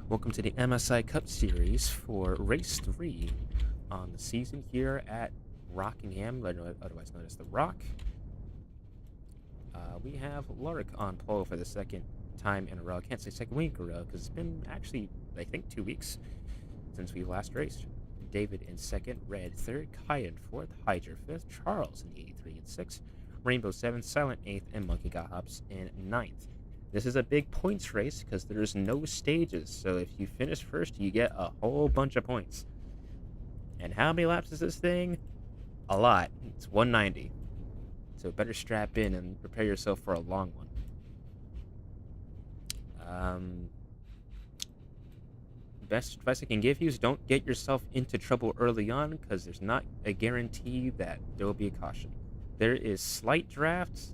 Welcome to the MSI Cup Series for Race 3 on the season here at Rockingham, otherwise known as The Rock. We have Lark on pole for the second time in a row. I can't say second week in a row because it's been actually, I think, 2 weeks since we last raced. David in second, Red third, Kai in fourth, Hydra fifth, Charles in the 83 in sixth, Rainbow seventh, Silent eighth, and Monkey Got Hops in ninth. This is a big points race because there's no stages, so if you finish first, you get a whole bunch of points. And how many laps is this thing? A lot. It's 190. So better strap in and prepare yourself for a long one. Best advice I can give you is don't get yourself into trouble early on because there's not a guarantee that there will be a caution. There is slight drafts.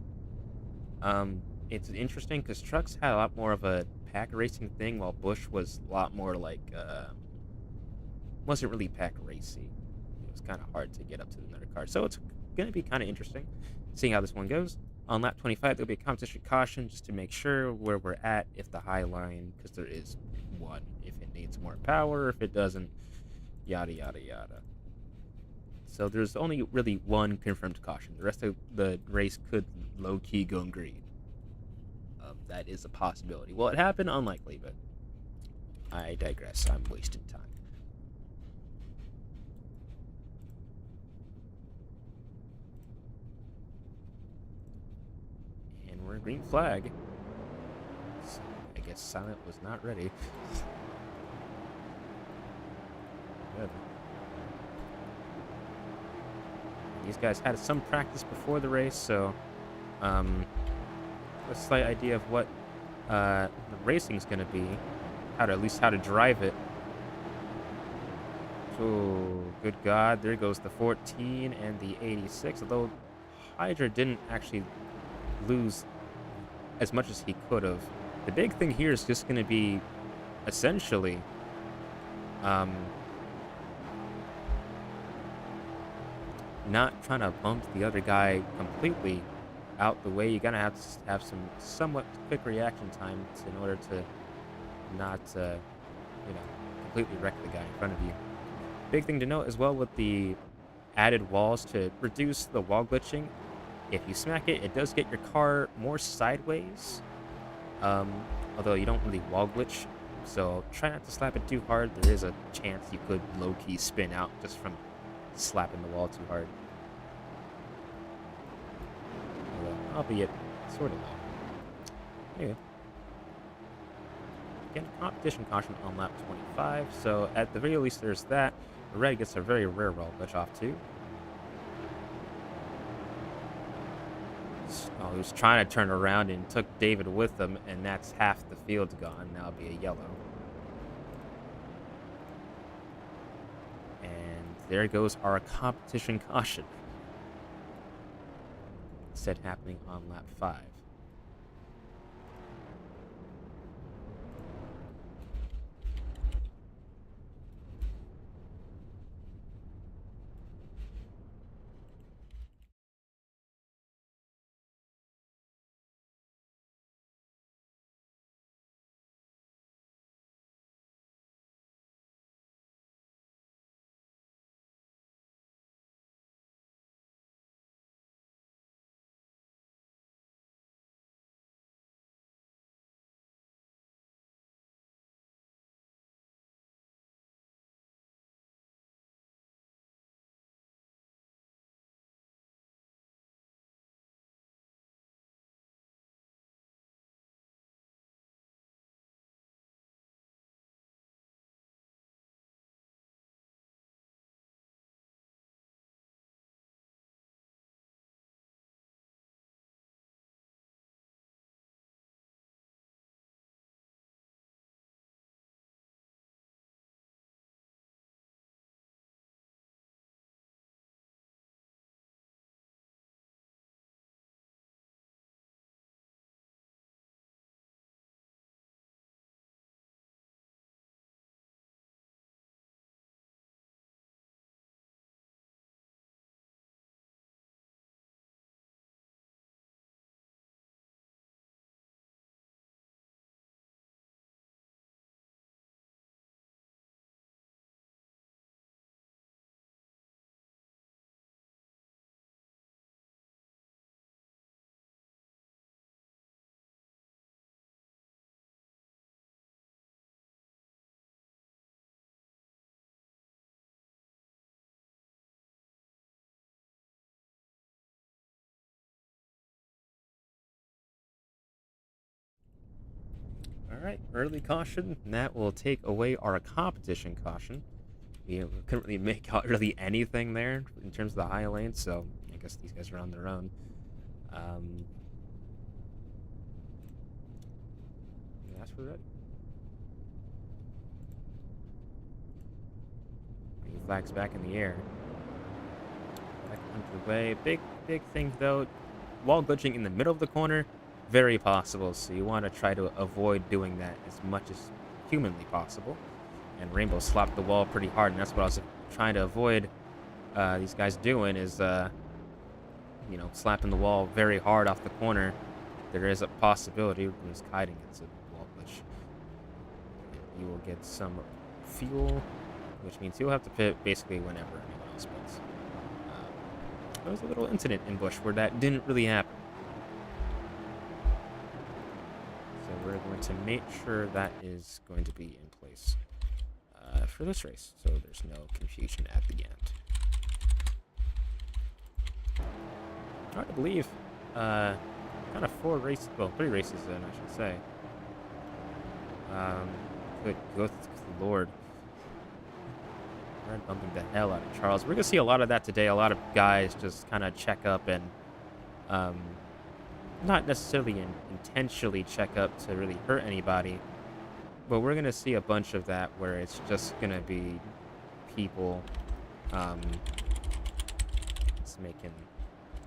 It's interesting because trucks had a lot more of a pack racing thing, while Bush was a lot more like wasn't really pack racy. It was kind of hard to get up to the another car, so it's going to be kind of interesting seeing how this one goes. On lap 25, there'll be a competition caution just to make sure where we're at if the high line, because there is one, if it needs more power, if it doesn't, yada yada yada. So there's only really one confirmed caution. The rest of the race could low-key go green. That is a possibility. Will it happen? Unlikely, but I digress. I'm wasting time. And we're a green flag. So I guess Silent was not ready. Good. These guys had some practice before the race, so a slight idea of what the racing's going to be, at least how to drive it. Oh, good God, there goes the 14 and the 86, although Hydra didn't actually lose as much as he could have. The big thing here is just going to be essentially not trying to bump the other guy completely out the way. You're going to have some somewhat quick reaction time in order to not, completely wreck the guy in front of you. Big thing to note as well with the added walls to reduce the wall glitching. If you smack it, it does get your car more sideways, although you don't really wall glitch, so try not to slap it too hard. There is a chance you could low-key spin out just from slapping the wall too hard. Albeit sort of low. Anyway. Again, competition caution on lap 25, so at the very least there's that. The red gets a very rare roll glitch off too. Oh, he was trying to turn around and took David with him, and that's half the field gone. Now it'll be a yellow. And there goes our competition caution. Instead happening on lap 5. right, early caution. And that will take away our competition caution. We couldn't really make out really anything there in terms of the high lane, so I guess these guys are on their own. Um, that's for ready. Green flags back in the air. Back underway. Big thing though. Wall glitching in the middle of the corner, very possible. So you want to try to avoid doing that as much as humanly possible. And Rainbow slapped the wall pretty hard, and that's what I was trying to avoid. These guys doing is, slapping the wall very hard off the corner. There is a possibility when he's kiting it's a wall glitch. You will get some fuel, which means you'll have to pit basically whenever anyone else pits. There was a little incident in Bush where that didn't really happen. So we're going to make sure that is going to be in place for this race, so there's no confusion at the end. Hard to believe. Kind of 3 races in, I should say. Good Lord. Red bumping the hell out of Charles. We're going to see a lot of that today. A lot of guys just kind of check up and not necessarily intentionally check up to really hurt anybody, but we're going to see a bunch of that where it's just going to be people just making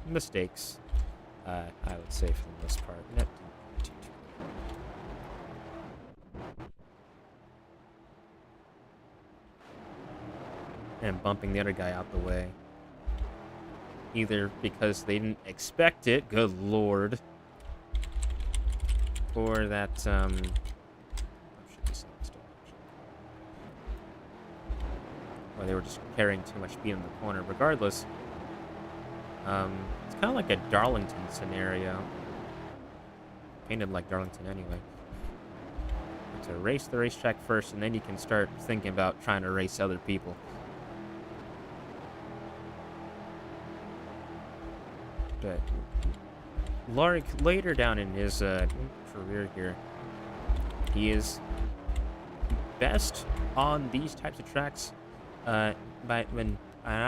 mistakes, I would say, for the most part. And bumping the other guy out the way. Either because they didn't expect it, good lord, or that, or they were just carrying too much speed in the corner. Regardless, it's kind of like a Darlington scenario. Painted like Darlington anyway. To race the racetrack first, and then you can start thinking about trying to race other people. But Lark, later down in his career here, he is best on these types of tracks. I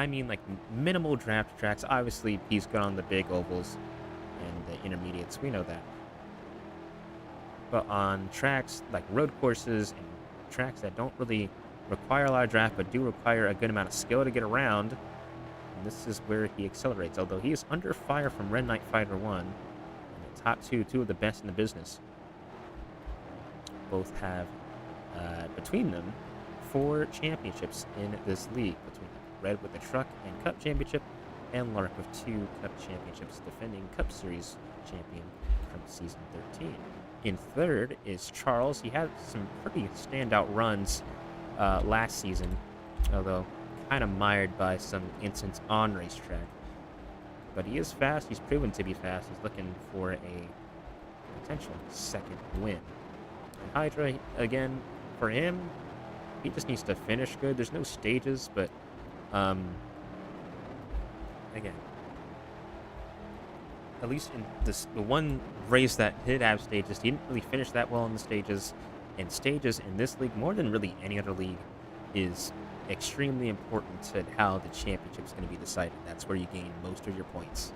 mean like minimal draft tracks. Obviously, he's good on the big ovals and the intermediates. We know that. But on tracks like road courses and tracks that don't really require a lot of draft, but do require a good amount of skill to get around, and this is where he accelerates. Although he is under fire from Red Knight Fighter 1, and the top two of the best in the business. Both have, between them, 4 championships in this league. Between Red with the Truck and Cup Championship, and Lark with 2 Cup Championships, defending Cup Series champion from Season 13. In third is Charles. He had some pretty standout runs last season, although kind of mired by some incidents on racetrack. But he is fast. He's proven to be fast. He's looking for a potential second win. And Hydra, again, for him, he just needs to finish good. There's no stages, but again, at least in the one race that did have stages, he didn't really finish that well in the stages. And stages in this league, more than really any other league, is extremely important to how the championship is going to be decided. That's where you gain most of your points.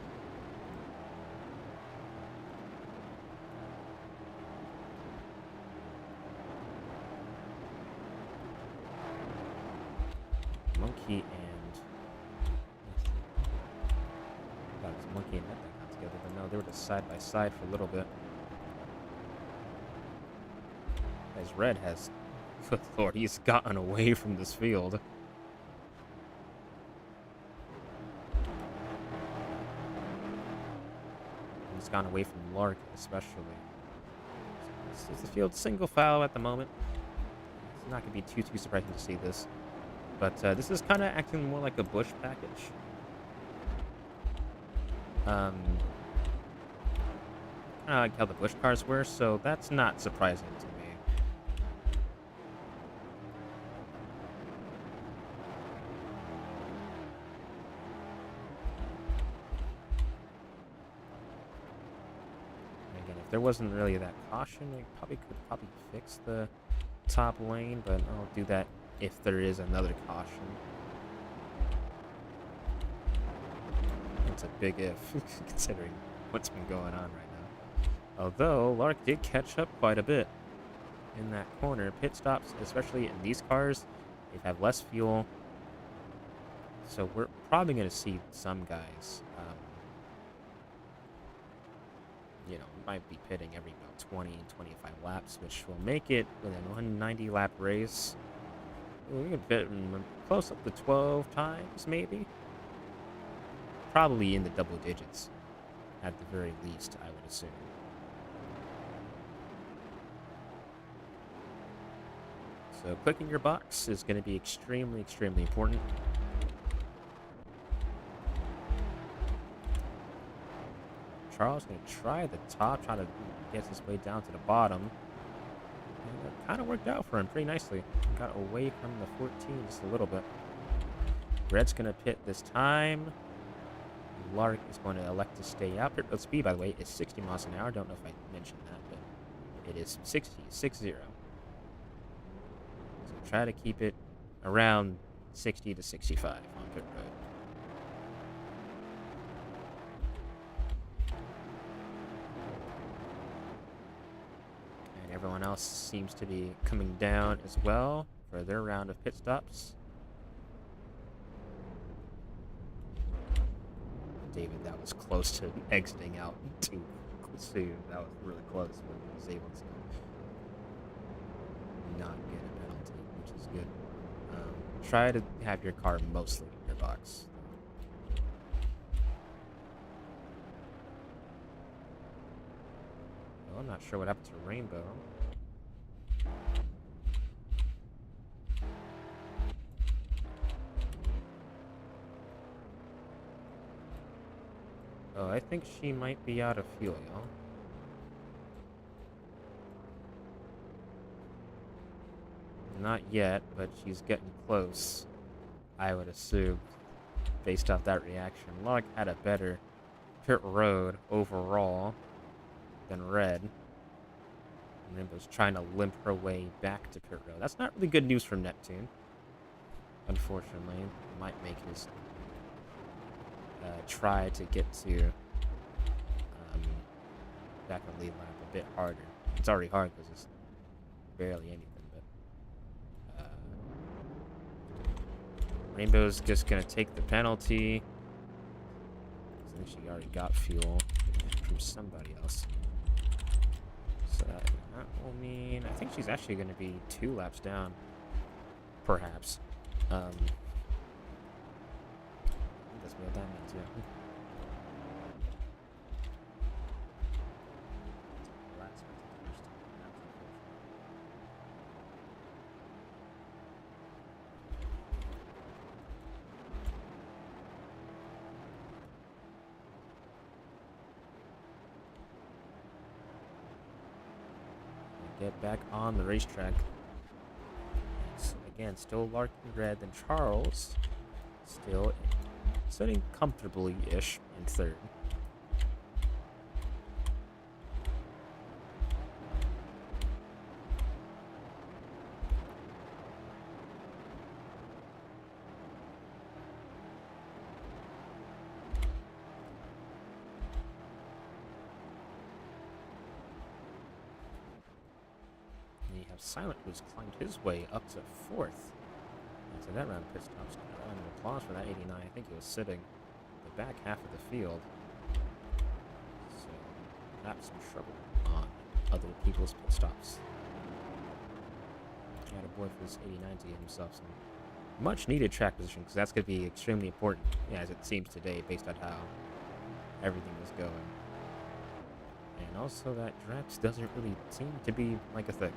Monkey and that was Monkey and Net that got together, but no, they were just side by side for a little bit. As Red has, good lord, he's gotten away from this field. He's gone away from Lark, especially. So this is the field single file at the moment. It's not going to be too surprising to see this. But this is kind of acting more like a Bush package. I like how the Bush cars were, so that's not surprising to me. there wasn't really that caution, we probably could fix the top lane, but I'll do that if there is another caution. It's a big if, considering what's been going on right now. Although, Lark did catch up quite a bit in that corner. Pit stops, especially in these cars, they have less fuel. So we're probably going to see some guys, you know, might be pitting every about 20 and 25 laps, which will make it with a 190 lap race. We could fit close up to 12 times, maybe. Probably in the double digits, at the very least, I would assume. So clicking your box is going to be extremely, extremely important. Charles going to try the top, try to get his way down to the bottom. And it kind of worked out for him pretty nicely. Got away from the 14 just a little bit. Red's going to pit this time. Lark is going to elect to stay out. Pit road speed, by the way, is 60 miles an hour. Don't know if I mentioned that, but it is 60, 6-0. So try to keep it around 60 to 65 on pit road. And everyone else seems to be coming down as well for their round of pit stops. David, that was close to exiting out too soon. That was really close, but he was able to not get a penalty, which is good. Try to have your car mostly in your box. Well, I'm not sure what happened to Rainbow. Oh, I think she might be out of fuel, y'all. Not yet, but she's getting close, I would assume, based off that reaction. Lark had a better pit road overall than Red. And Rainbow's trying to limp her way back to pit road. That's not really good news from Neptune. Unfortunately, it might make his try to get to back on lead lap a bit harder. It's already hard because it's barely anything, but Rainbow's just gonna take the penalty. I think she already got fuel from somebody else. So that will mean I think she's actually gonna be 2 laps down, perhaps. That's what that means, yeah. Get back on the racetrack. So again, still Lark in red, then Charles still sitting comfortably-ish in third. And you have Silent, who's climbed his way up to fourth. And so that round of pit stops. Round of applause for that 89. I think he was sitting the back half of the field. So perhaps some trouble on other people's pit stops. Had a boy for this 89 to get himself some much needed track position, because that's going to be extremely important, as it seems today, based on how everything is going. And also that Drax doesn't really seem to be like a thing.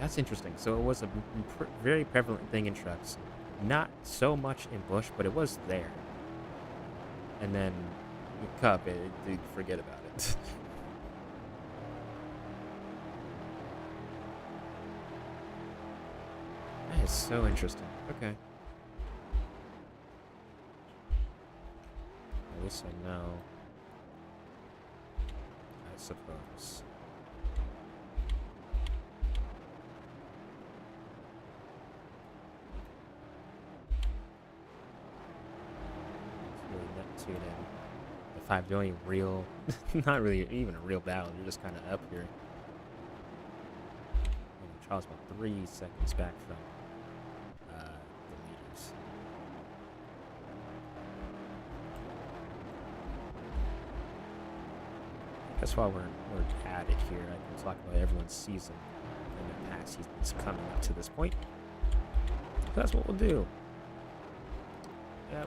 That's interesting. So it was a very prevalent thing in trucks. Not so much in Bush, but it was there. And then with Cup, you forget about it. That is so interesting. Okay. At least I know. suppose. It's really Neptune and the 5, the only real, not really even a real battle. You're just kind of up here. And Charles about 3 seconds back from the leaders. I guess while we're at it here, I can talk about everyone's season and the past seasons coming up to this point. So that's what we'll do.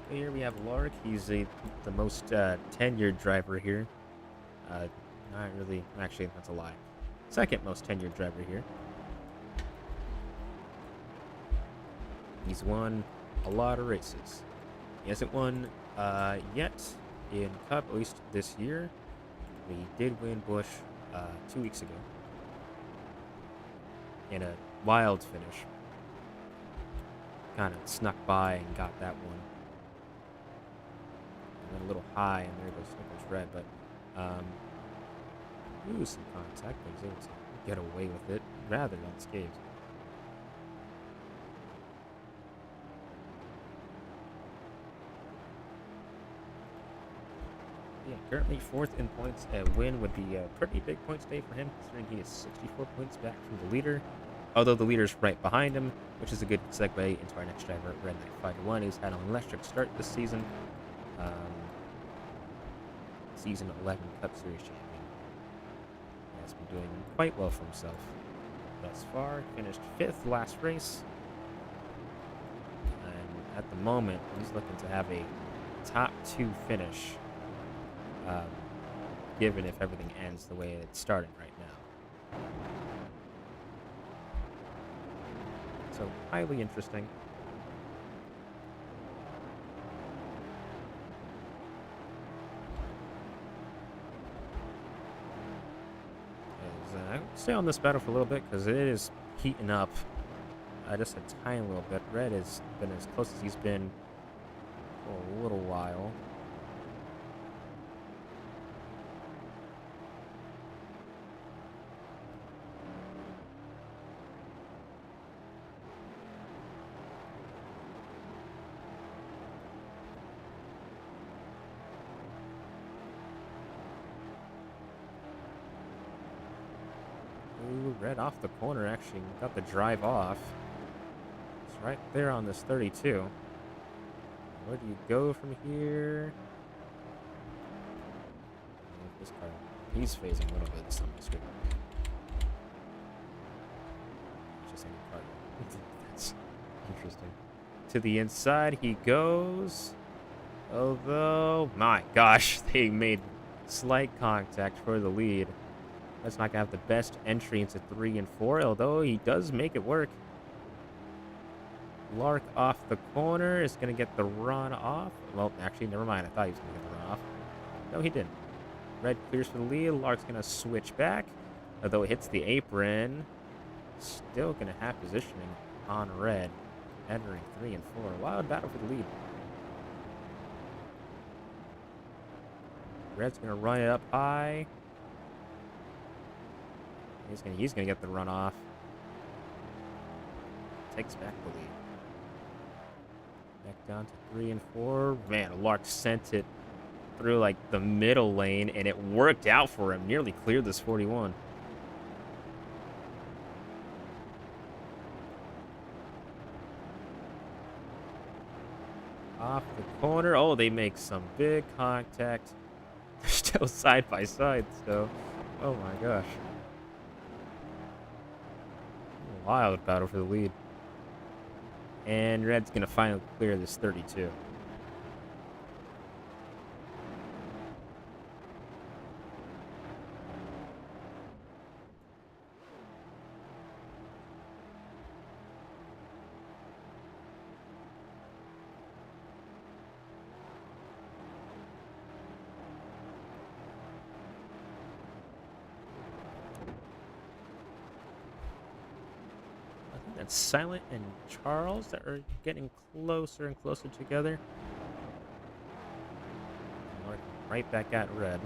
Here we have Lark. He's the most tenured driver here. Not really. Actually, that's a lie. Second most tenured driver here. He's won a lot of races. He hasn't won yet in Cup, at least this year. We did win Bush 2 weeks ago in a wild finish. Kind of snuck by and got that one. And then a little high, and there goes Red. But ooh, some contact, but he's able to get away with it rather unscathed. Yeah, currently 4th in points. A win would be a pretty big points day for him, considering he is 64 points back from the leader. Although the leader's right behind him, which is a good segue into our next driver, Red Knight 5-1, who's had an electric start this season. Season 11 Cup Series champion. He has been doing quite well for himself thus far. Finished 5th last race. And at the moment, he's looking to have a top 2 finish. Given if everything ends the way it's starting right now. So, highly interesting. I'll stay on this battle for a little bit because it is heating up just a tiny little bit. Red has been as close as he's been for a little while. Ooh, Red off the corner actually got the drive off. It's right there on this 32. Where do you go from here? This car, he's phasing a little bit this time on the screen. Just any car. That's interesting. To the inside he goes. Although, my gosh, they made slight contact for the lead. That's not going to have the best entry into 3 and 4, although he does make it work. Lark off the corner is going to get the run off. Well, actually, never mind. I thought he was going to get the run off. No, he didn't. Red clears for the lead. Lark's going to switch back, although it hits the apron. Still going to have positioning on Red, entering 3 and 4. Wild battle for the lead. Red's going to run it up high. He's gonna get the run off. Takes back the lead. Back down to 3 and 4. Man, Lark sent it through like the middle lane, and it worked out for him. Nearly cleared this 41. Off the corner. Oh, they make some big contact. They're still side by side, so. Oh my gosh. Wild battle for the lead. And Red's going to finally clear this 32. That's Silent and Charles that are getting closer and closer together. Right back at Red.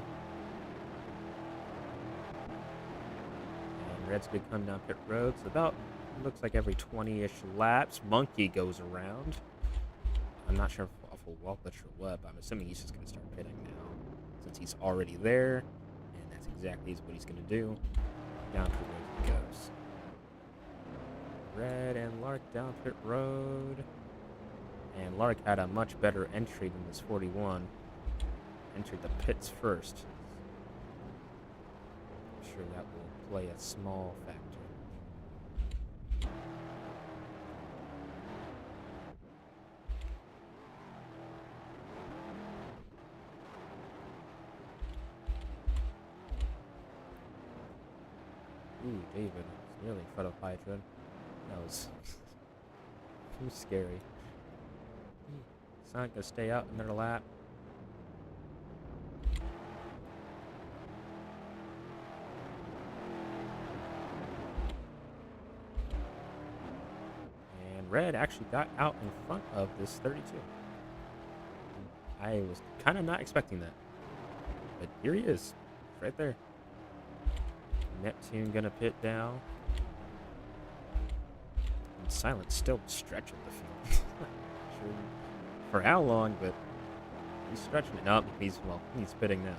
Red's gonna come down pit road. So about looks like every 20-ish laps, Monkey goes around. I'm not sure if a wall glitch or what, but I'm assuming he's just gonna start pitting now, since he's already there, and that's exactly what he's gonna do. Down pit road he goes. Red and Lark down pit road. And Lark had a much better entry than this 41. Entered the pits first. I'm sure that will play a small factor. Ooh, David. It's nearly in front of Hydra. That was too scary. It's not gonna stay out another lap. And Red actually got out in front of this 32. I was kind of not expecting that. But here he is. Right there. Neptune gonna pit down. And Silent still stretching the field. Sure for how long, but he's stretching it. Nope, he's pitting now.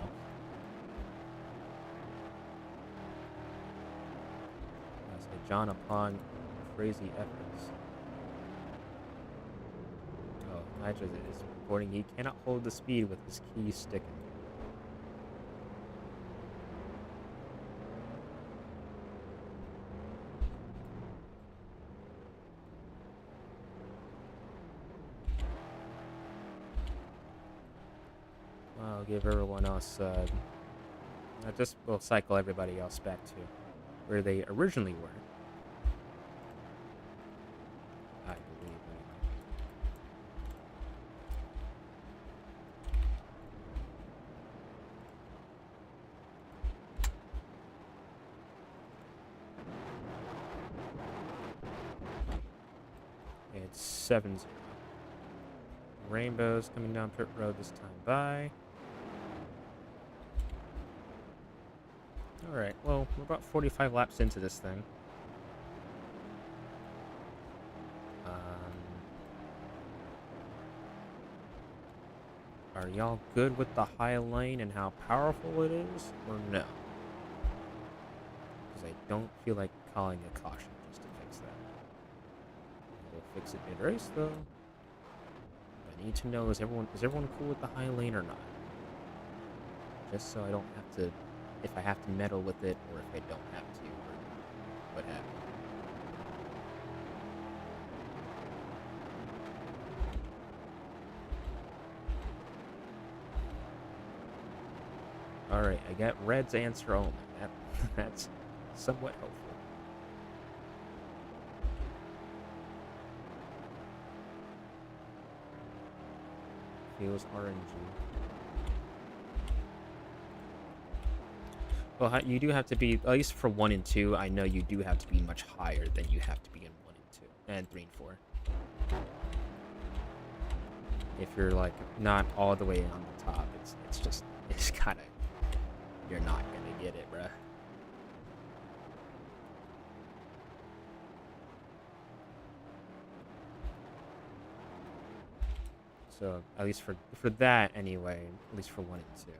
That's a John upon crazy efforts. Oh, Nitro is reporting he cannot hold the speed with his keys sticking. I'll give everyone else, we'll cycle everybody else back to where they originally were. I believe, anyway. It's 7-0. Rainbow's coming down pit road this time by. Alright, well, we're about 45 laps into this thing. Are y'all good with the high lane and how powerful it is, or no? Because I don't feel like calling a caution just to fix that. We'll fix it mid-race, though. I need to know, is everyone cool with the high lane or not? Just so I don't have to, if I have to meddle with it, or if I don't have to, or what have you. Alright, I got Red's answer only. That's somewhat helpful. Feels RNG. Well, you do have to be, at least for 1 and 2, I know you do have to be much higher than you have to be in 1 and 2, and 3 and 4. If you're, like, not all the way on the top, it's kind of, you're not gonna get it, bruh. So, at least for that, anyway, at least for 1 and 2,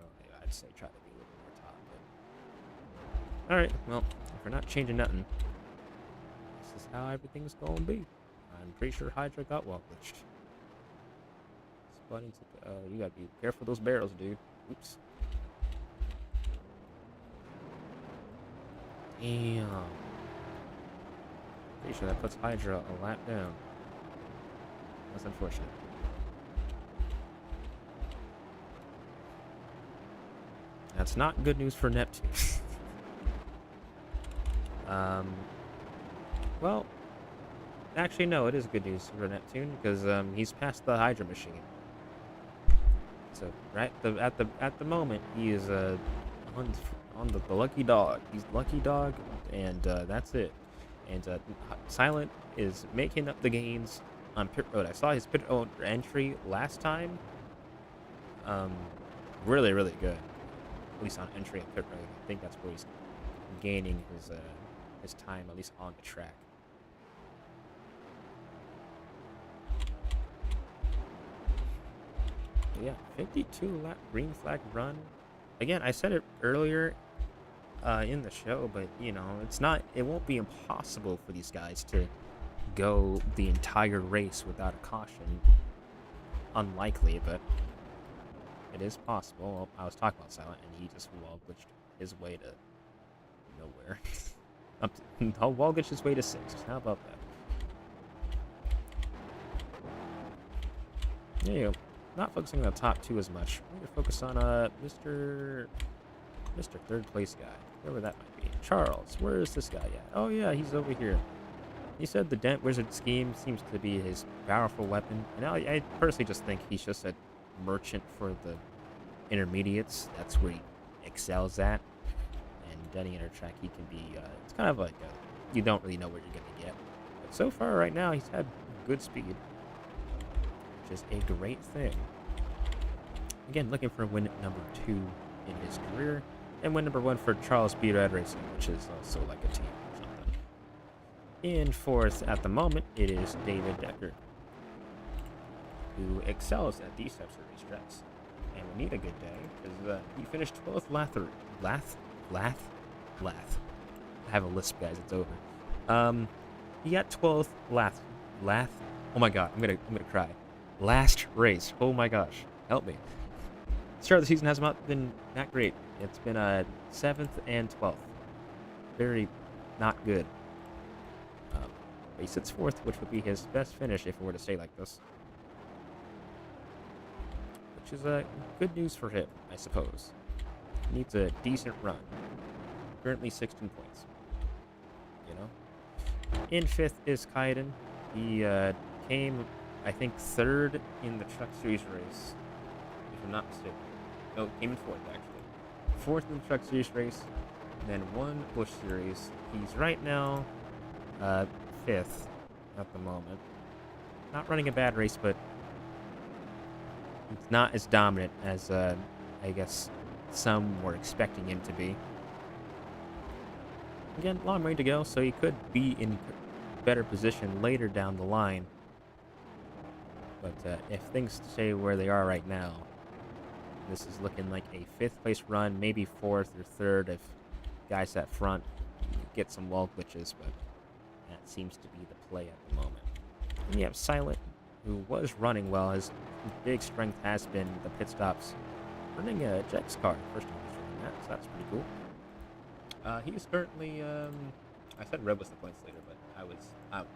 I'd say try to be a little more top. But... Alright, well, if we're not changing nothing, this is how everything's gonna be. I'm pretty sure Hydra got wall glitched. Spotting to, you gotta be careful of those barrels, dude. Oops. Damn. Pretty sure that puts Hydra a lap down. That's unfortunate. That's not good news for Neptune. Well, actually, no, it is good news for Neptune because he's past the Hydra machine. So at the moment, he is on the lucky dog. He's lucky dog, and that's it. And Silent is making up the gains on pit road. I saw his pit road entry last time. Really, really good. At least on entry and pit road. I think that's where he's gaining his his time, at least on the track. But yeah, 52 lap green flag run. Again, I said it earlier in the show, but it won't be impossible for these guys to go the entire race without a caution. Unlikely, but it is possible. Well, I was talking about Silent, and he just wall glitched his way to nowhere. I'll wall glitch his way to 6th. How about that? There you go. Not focusing on the top 2 as much. We're gonna focus on Mr. Third place guy, whoever that might be. Charles, where is this guy at? Oh yeah, he's over here. He said the Dent Wizard scheme seems to be his powerful weapon, and I personally just think he's just a merchant for the intermediates. That's where he excels at. And any inner track, he can be. It's kind of like you don't really know what you're gonna get. But so far, right now, he's had good speed, which is a great thing. Again, looking for win number 2 in his career, and win number 1 for Charles B. Red Racing, which is also like a team or something. In 4th at the moment, it is David Decker, who excels at these types of racetracks. And we need a good day, because he finished 12th Lath. I have a lisp, guys. It's over. He got 12th Lath. Oh my god, I'm gonna cry. Last race. Oh my gosh, help me. Start of the season has not been that great. It's been 7th and 12th. Very not good. But he sits 4th, which would be his best finish if it were to stay like this. Which is good news for him, I suppose. Needs a decent run. Currently 16 points. In 5th is Kaiden. He came, I think, 3rd in the Truck Series race, if I'm not mistaken. No, came in 4th, actually. 4th in the Truck Series race, and then 1 Busch Series. He's right now 5th at the moment. Not running a bad race, but it's not as dominant as I guess some were expecting him to be. Again, long way to go, so he could be in better position later down the line. But if things stay where they are right now, this is looking like a 5th place run, maybe 4th or 3rd if guys at front get some wall glitches, but that seems to be the play at the moment. And you have Silent, who was running well. His big strength has been the pit stops. Running a Jack's car, first time he's doing that, so that's pretty cool. He's currently, I said Red was the points leader, but I'm lying.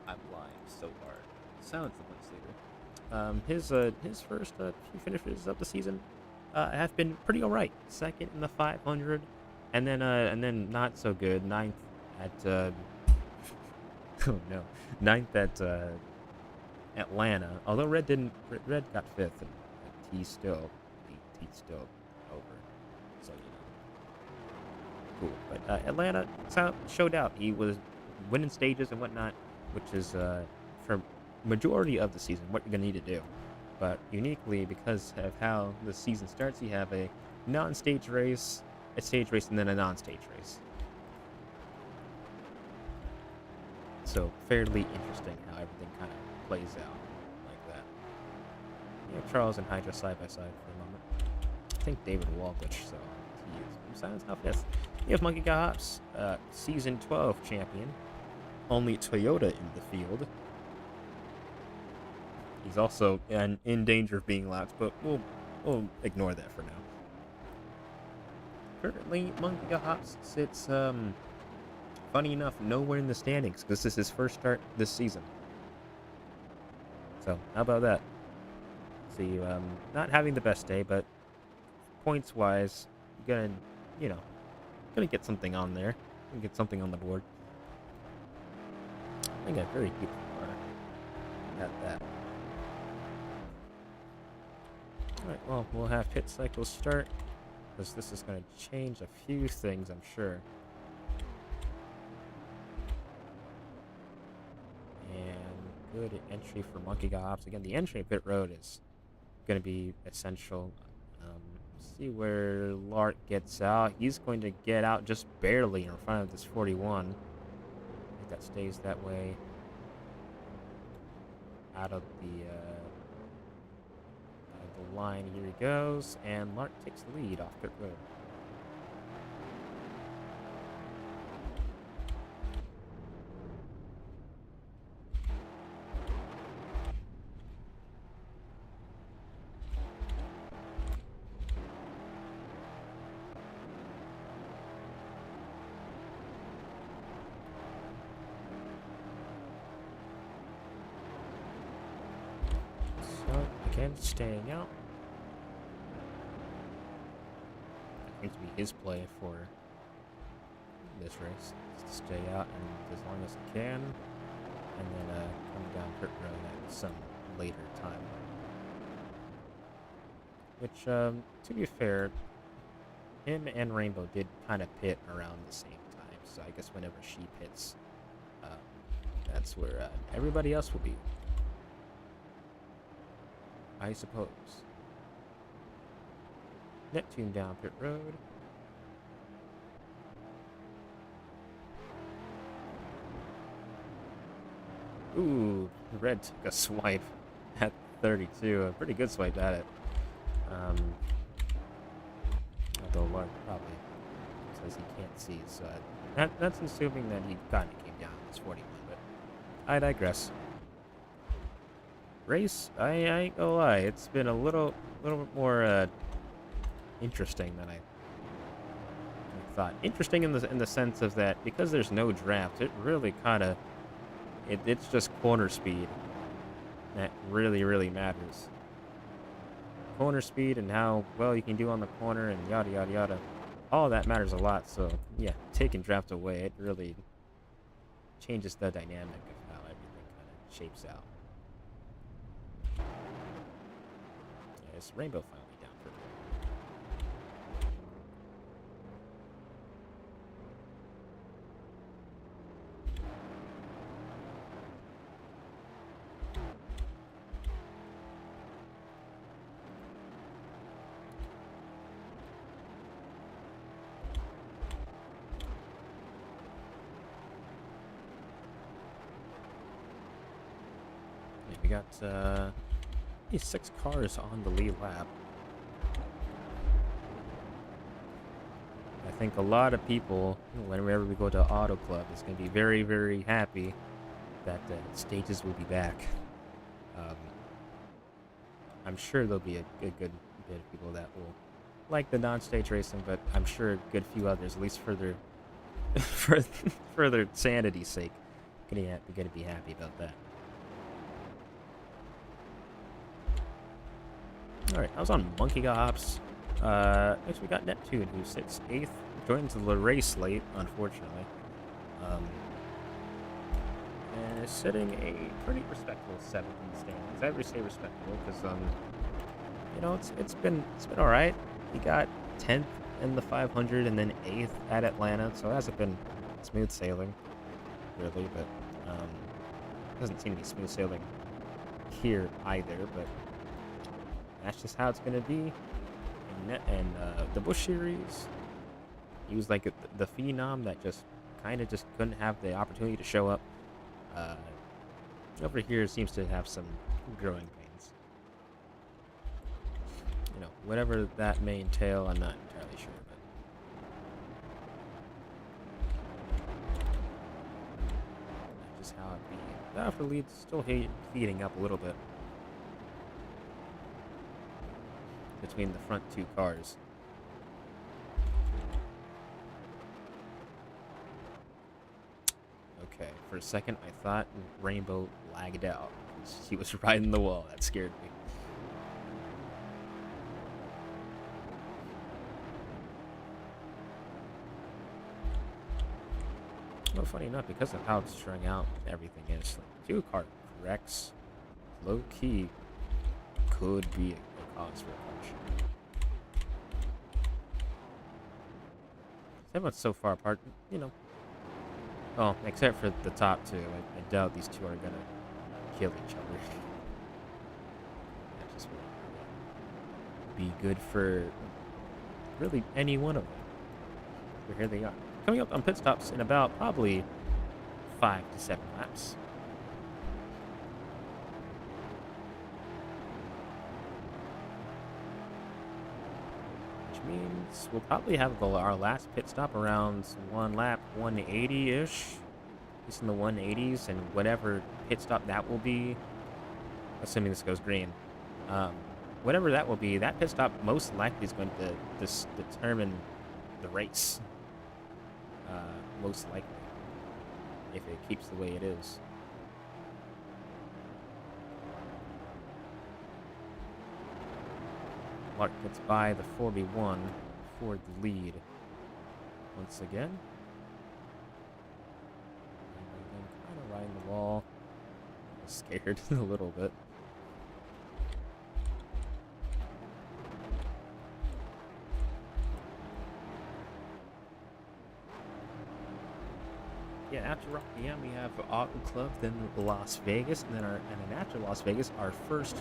I'm lying so hard. Silent's the points leader. His first few finishes of the season have been pretty alright. 2nd in the 500, and then not so good. 9th at oh no, 9th at Atlanta. Although Red got 5th, and he's still over. So cool. But Atlanta showed out. He was winning stages and whatnot, which is for majority of the season what you're gonna need to do. But uniquely, because of how the season starts, you have a non-stage race, a stage race, and then a non-stage race. So fairly interesting how everything kind of plays out like that. You have Charles and Hydra side by side for a moment. I think David Wallglitch, so he is Silence now 5th. You have Monkey Got Hops, Season 12 champion. Only Toyota in the field. He's also in danger of being lapped, but we'll ignore that for now. Currently, Monkey Got Hops sits, funny enough, nowhere in the standings, because this is his first start this season. So, how about that? See, not having the best day, but points-wise, gonna get something on there. Gonna get something on the board. I think a very beautiful car at that. Alright, well, we'll have pit cycles start, because this is going to change a few things, I'm sure. And good entry for Monkey Got Hops. Again, the entry at pit road is going to be essential. See where Lark gets out. He's going to get out just barely in front of this 41. I think that stays that way. Out of the line, here he goes, and Lark takes the lead off pit road. So, again, staying out. That seems to be his play for this race, is to stay out and as long as he can, and then come down pit road at some later time. Which, to be fair, him and Rainbow did kind of pit around the same time, so I guess whenever she pits, that's where everybody else will be, I suppose. Neptune down pit road. Ooh, Red took a swipe at 32. A pretty good swipe at it. Although Lark probably says he can't see, so that's assuming that he kind of came down as 41, but I digress. Race, I ain't gonna lie, it's been a little bit more interesting than I thought. Interesting in the sense of that because there's no draft, it really kind of it's just corner speed that really matters. Corner speed and how well you can do on the corner and yada yada yada. All that matters a lot. So yeah, taking draft away, it really changes the dynamic of how everything kind of shapes out. Yeah, it's Rainbow finally down for we got these 6 cars on the lead lap. I think a lot of people, whenever we go to Auto Club, is going to be very happy that stages will be back. I'm sure there'll be a good bit of people that will like the non-stage racing, but I'm sure a good few others, at least for their for their sanity's sake, gonna be happy about that. Alright, I was on Monkey Ops. Next we got Neptune, who sits 8th. Joins the race late, unfortunately. And is sitting a pretty respectable 7th in the standings. I would say respectable because, you know, it's been alright. He got 10th in the 500 and then 8th at Atlanta, so it hasn't been smooth sailing, really, but doesn't seem to be smooth sailing here either, but that's just how it's going to be. And the Busch Series, he was like the phenom that just kind of just couldn't have the opportunity to show up. Over here seems to have some growing pains. You know, whatever that may entail, I'm not entirely sure. But that's just how it be. The Alpha lead's still heating up a little bit between the front 2 cars. Okay, for a second I thought Rainbow lagged out. He was riding the wall. That scared me. Well, funny enough, because of how it's strung out, everything is like 2 car wrecks, low key, could be a cause for a crash. Everyone's so far apart, you know. Well, except for the top 2. I doubt these 2 are gonna kill each other. That just won't be good for really any one of them. So here they are. Coming up on pit stops in about probably 5 to 7 laps. Which means we'll probably have our last pit stop around 1 lap 180-ish. At least in the 180s, and whatever pit stop that will be, assuming this goes green. Um, Whatever that will be, that pit stop most likely is going to determine the race. Most likely, if it keeps the way it is. Lark gets by the 41 for the lead. Once again. Kind of riding the wall. Scared a little bit. Yeah, after Rocky M, we have Auto Club, then Las Vegas, and then after Las Vegas, our first,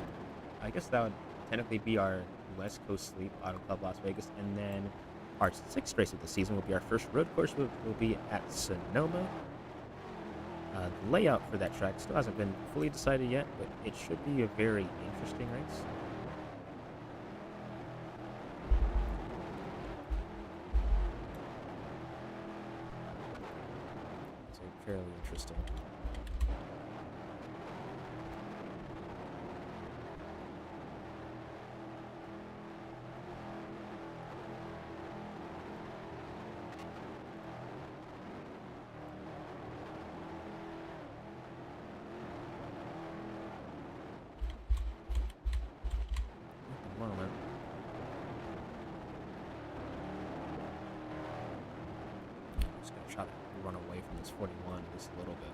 I guess that would technically be our West Coast Sleep Auto Club Las Vegas, and then our 6th race of the season will be our first road course, will be at Sonoma. The layout for that track still hasn't been fully decided yet, but it should be a very interesting race. So fairly interesting. Moment. I'm just gonna try to run away from this 41 just a little bit.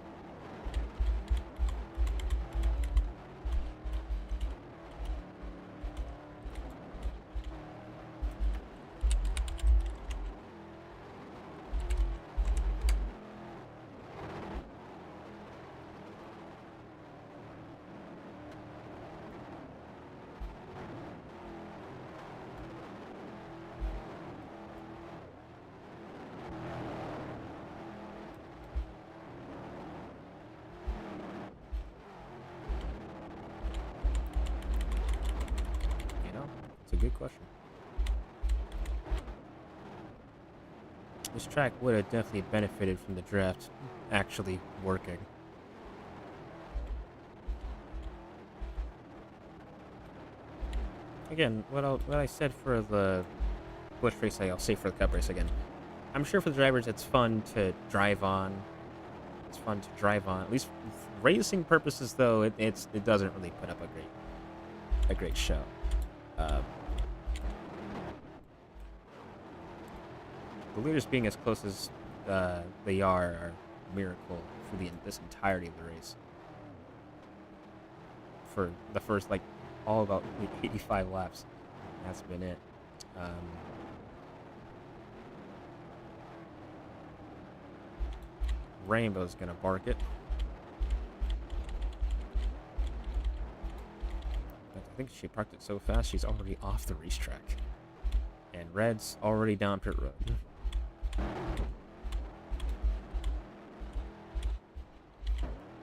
It's a good question. This track would have definitely benefited from the draft actually working. Again, what I said for the Busch race, I'll say for the Cup race again. I'm sure for the drivers it's fun to drive on. It's fun to drive on. At least for racing purposes, though, it doesn't really put up a great show. The leaders being as close as they are a miracle for this entirety of the race. For the first, all about 85 laps. That's been it. Rainbow's gonna bark it. But I think she parked it so fast, she's already off the racetrack. And Red's already down pit road.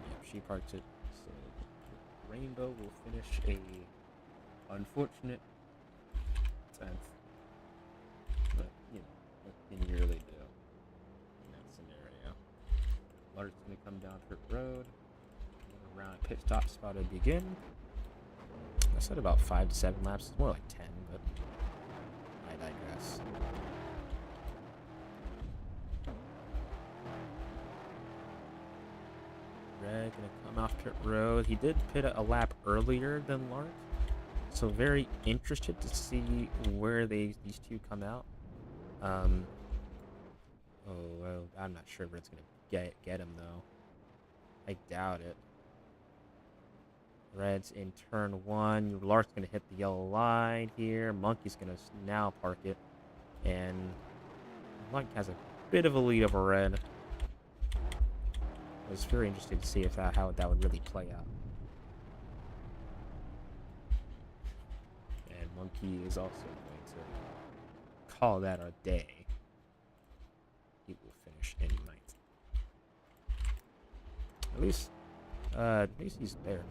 Yep, she parked it. So Rainbow will finish a unfortunate 10th. But, what can you really do in that scenario? Lark's going to come down pit road. Around pit stop spot to begin. I said about 5 to 7 laps. It's more like 10, but I digress. Red gonna come off pit road. He did pit a lap earlier than Lark, so very interested to see where these two come out. Oh well, I'm not sure if it's gonna get him though. I doubt it. Red's in turn 1. Lark's gonna hit the yellow line here. Monkey's gonna now park it, and Lark has a bit of a lead over Red. I was very interested to see if how that would really play out. And Monkey is also going to call that a day. He will finish in ninth. At least he's there.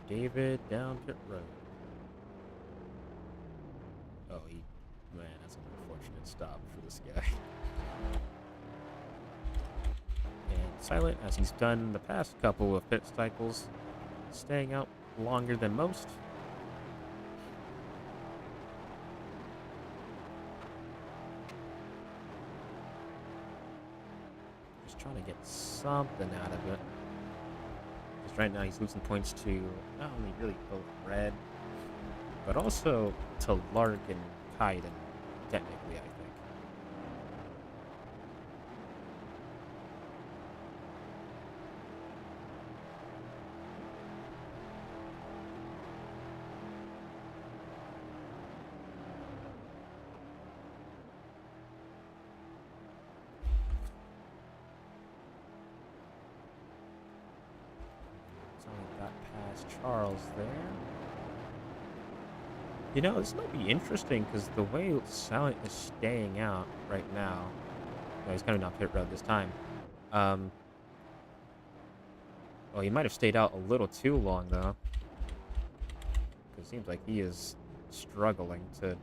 David down pit road. Oh, man, that's an unfortunate stop for this guy. And silent, as he's done the past couple of pit cycles, staying out longer than most. Just trying to get something out of it. Because right now he's losing points to not only really both Red, but also to Lark and Kaiden, technically, I think. It's only got past Charles there. You know, this might be interesting because the way Silent is staying out right now, he's coming down pit road this time. Well, he might have stayed out a little too long though, because it seems like he is struggling to. Not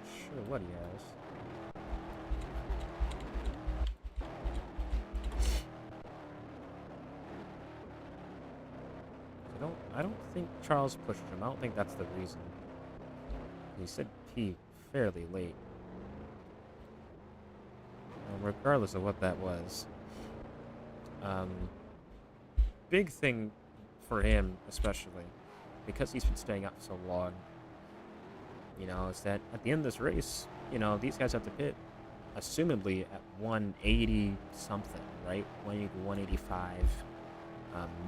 sure what he has. I don't think Charles pushed him. I don't think that's the reason. He said pee fairly late. Regardless of what that was. Big thing for him, especially, because he's been staying out for so long, you know, is that at the end of this race, you know, these guys have to pit, assumably at 180 something, right? 180 to 185.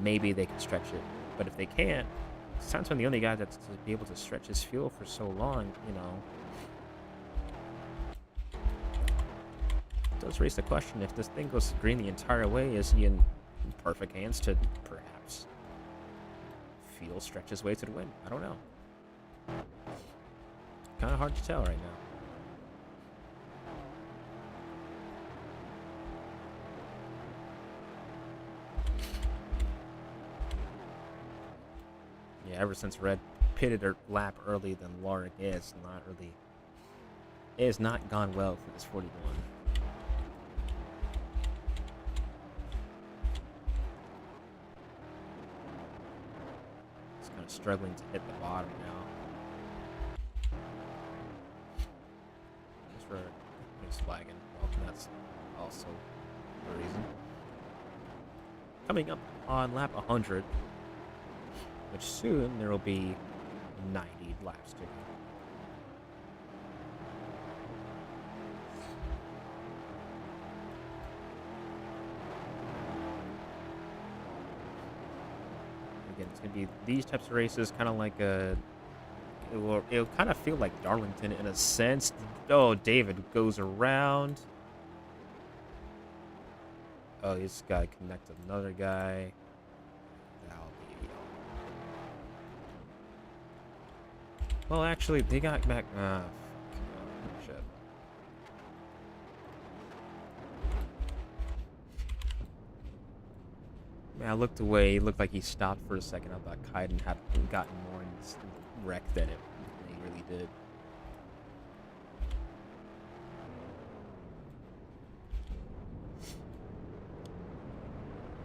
Maybe they can stretch it. But if they can't, Santon, the only guy that's to be able to stretch his fuel for so long, you know, does raise the question, if this thing goes green the entire way, is he in perfect hands to perhaps fuel stretch his way to the win? I don't know. Kind of hard to tell right now. Yeah, ever since Red pitted a lap early than Lark, it's not gone well for this 41. It's kind of struggling to hit the bottom now. Just for he's flagging. Well, that's also the reason. Coming up on lap 100. Which soon there will be 90 laps to go. Again, it's going to be these types of races, kind of like it'll kind of feel like Darlington in a sense. Oh, David goes around. Oh, this guy connected another guy. Well, actually, they got back. Shit. Man, I looked away. He looked like he stopped for a second. I thought Kaiden had gotten more in this wreck than he really did.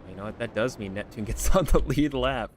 You know what? That does mean Neptune gets on the lead lap.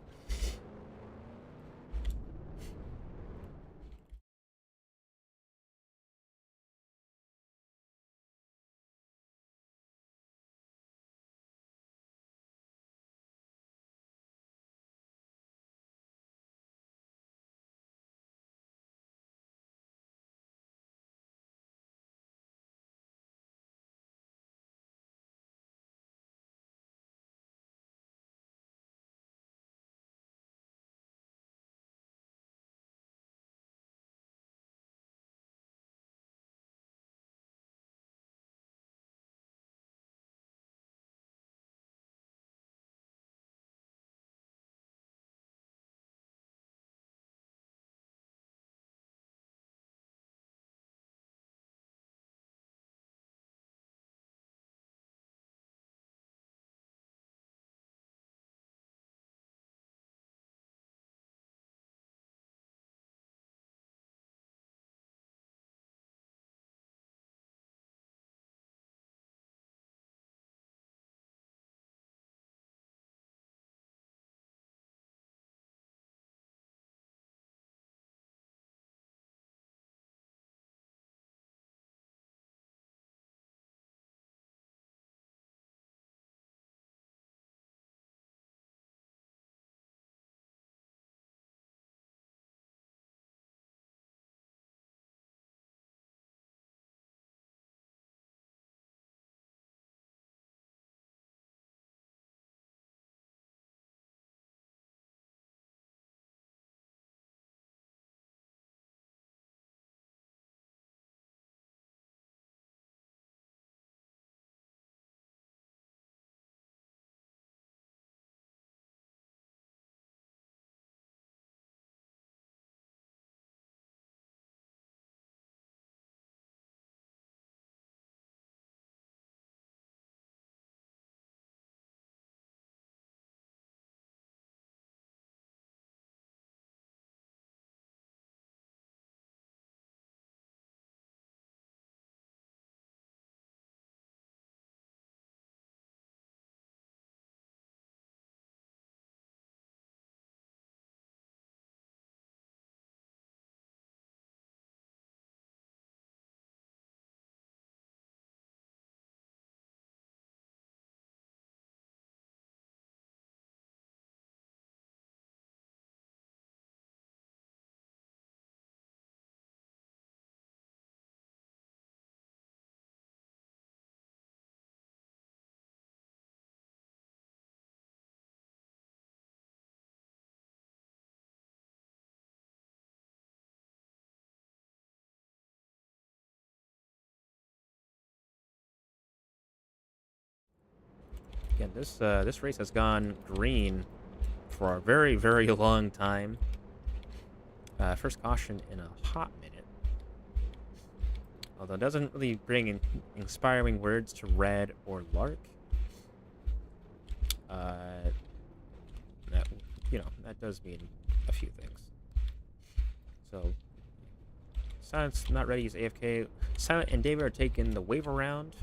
Again, this race has gone green for a very, very long time. First caution in a hot minute. Although it doesn't really bring in inspiring words to Red or Lark. That, that does mean a few things. So, Silent's not ready. He's AFK. Silent and David are taking the wave around.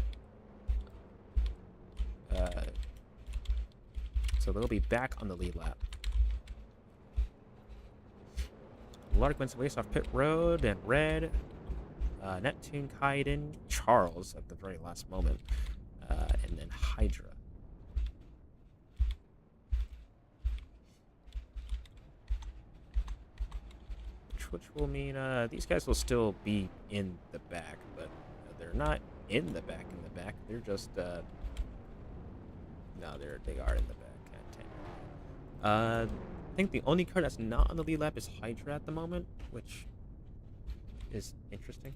So they'll be back on the lead lap. Lark wins the race off pit road, and Red, Neptune, Kaiden, Charles at the very last moment, and then Hydra. Which will mean these guys will still be in the back, but they're not in the back. They're just no, they are in the back at 10. I think the only car that's not on the lead lap is Hydra at the moment, which is interesting.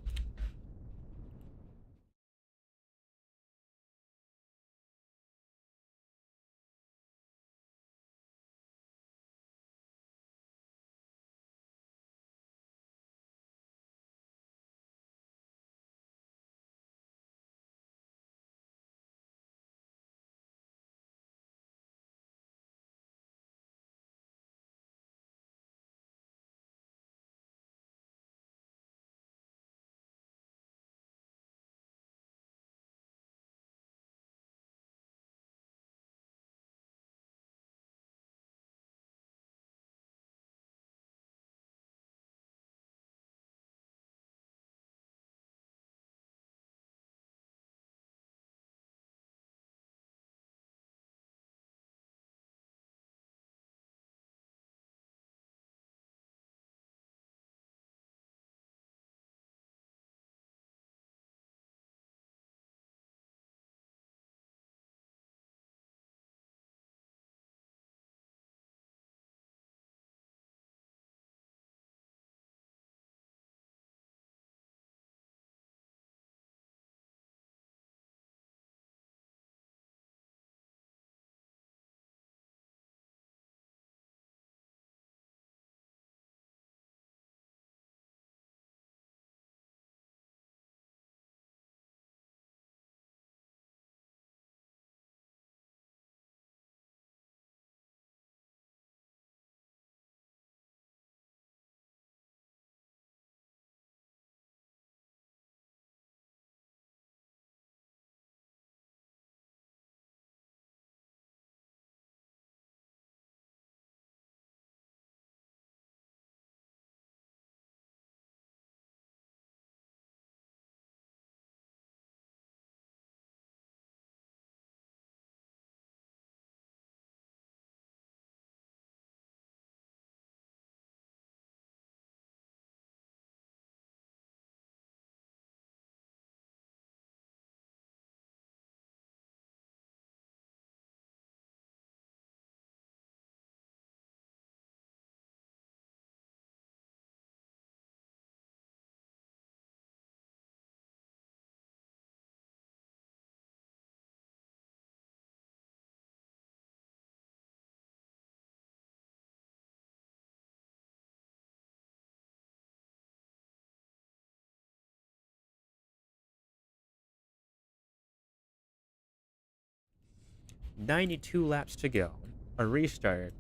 .92 laps to go. A restart.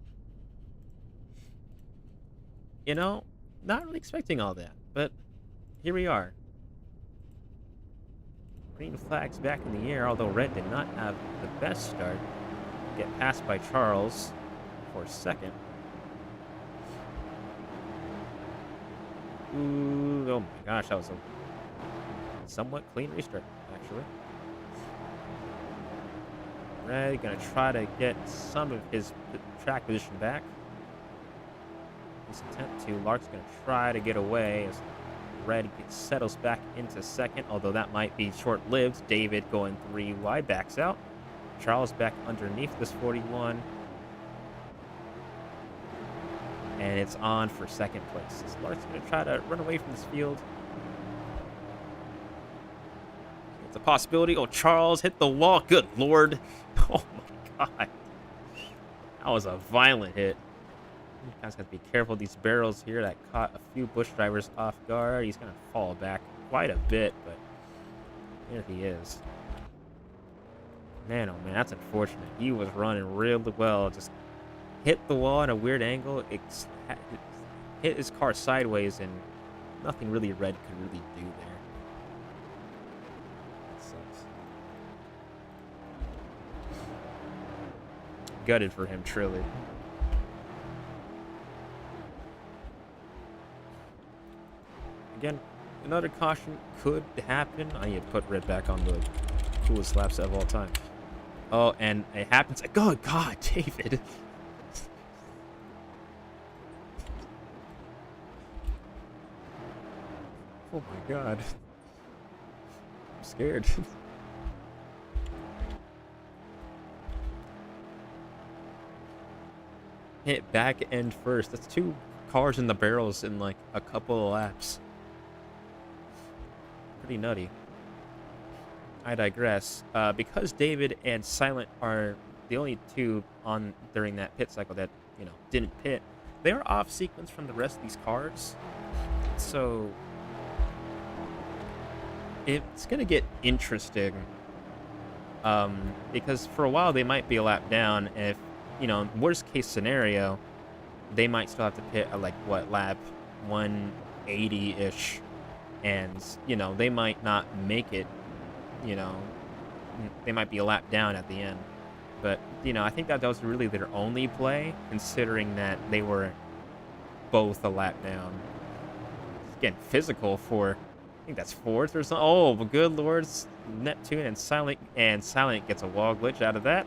Not really expecting all that, but here we are. Green flags back in the air, although Red did not have the best start. Get passed by Charles for second. Ooh, oh my gosh, that was a somewhat clean restart, actually. Red gonna try to get some of his track position back. His attempt to. Lark's gonna try to get away as Red settles back into second, although that might be short-lived. David going 3 wide, backs out. Charles back underneath this 41. And it's on for second place. Lark's going to try to run away from this field. It's a possibility. Oh, Charles hit the wall. Good Lord. Oh, my God, that was a violent hit. You guys got to be careful. These barrels here that caught a few bush drivers off guard. He's going to fall back quite a bit, but there he is. Man, oh man, that's unfortunate. He was running really well. Just hit the wall at a weird angle. It hit his car sideways, and nothing really red could really do there. That sucks. Gutted for him, truly. Again, another caution could happen. I need to put red back on the coolest lap set of all time. Oh, and it happens. Oh, God, David. Oh, my God. I'm scared. Hit back end first. That's 2 cars in the barrels in, like, a couple of laps. Pretty nutty. I digress. Because David and Silent are the only 2 on during that pit cycle that, didn't pit, they're off sequence from the rest of these cars. So it's going to get interesting. Because for a while they might be a lap down. If, worst case scenario, they might still have to pit at, like, what, lap 180-ish. And, they might not make it. They might be a lap down at the end. But, I think that was really their only play, considering that they were both a lap down. It's getting physical for, I think that's 4th or something. Oh, but good lords, Neptune and Silent gets a wall glitch out of that.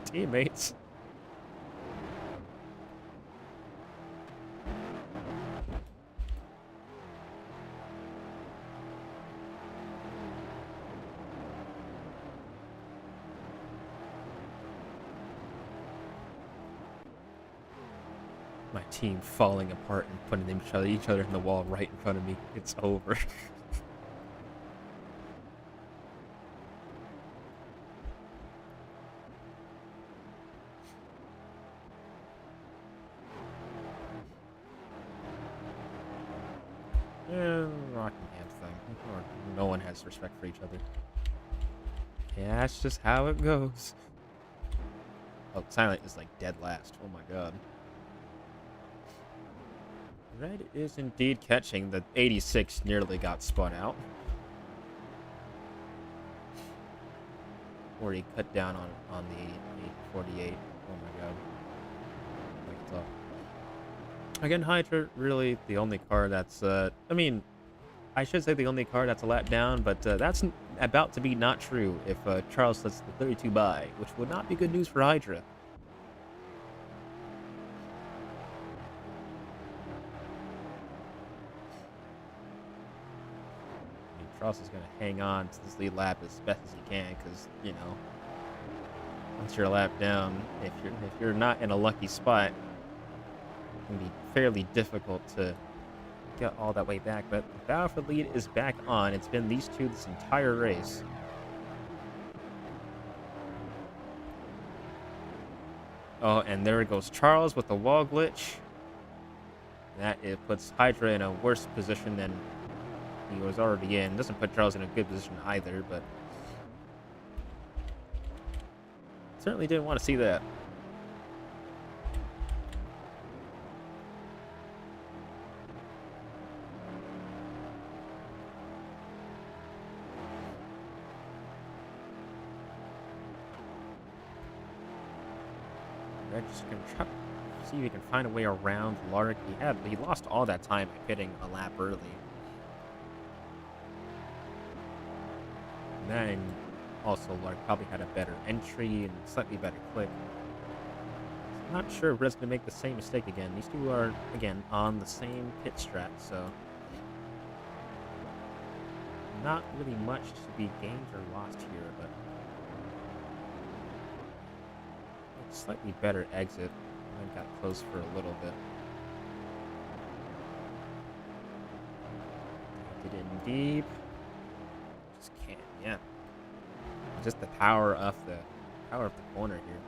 Teammates. My team falling apart and putting each other in the wall right in front of me. It's over. Yeah, Rockingham thing. No one has respect for each other. Yeah, that's just how it goes. Oh, Silent is like dead last. Oh my God. Red is indeed catching. The 86 nearly got spun out. Or he cut down on the 848. Oh my God. Like tough. Again, Hydra really the only car that's I mean, I should say the only car that's a lap down, but that's about to be not true if Charles lets the 32 by, which would not be good news for Hydra. Charles is going to hang on to this lead lap as best as he can, because once you're a lap down, if you're not in a lucky spot, it can be fairly difficult to get all that way back. But the battle for the lead is back on. It's been these 2 this entire race. Oh, and there goes Charles with the wall glitch. That it puts Hydra in a worse position than he was already in. Doesn't put Charles in a good position either, but certainly didn't want to see that. Red just gonna try to see if he can find a way around Lark. He lost all that time by pitting a lap early. And then also Lark probably had a better entry and slightly better click. I'm not sure if Red's going to make the same mistake again. These 2 are, again, on the same pit strat, so not really much to be gained or lost here, but a slightly better exit. I got close for a little bit. Did it in deep. Just can't, yeah. Just the power of the corner here.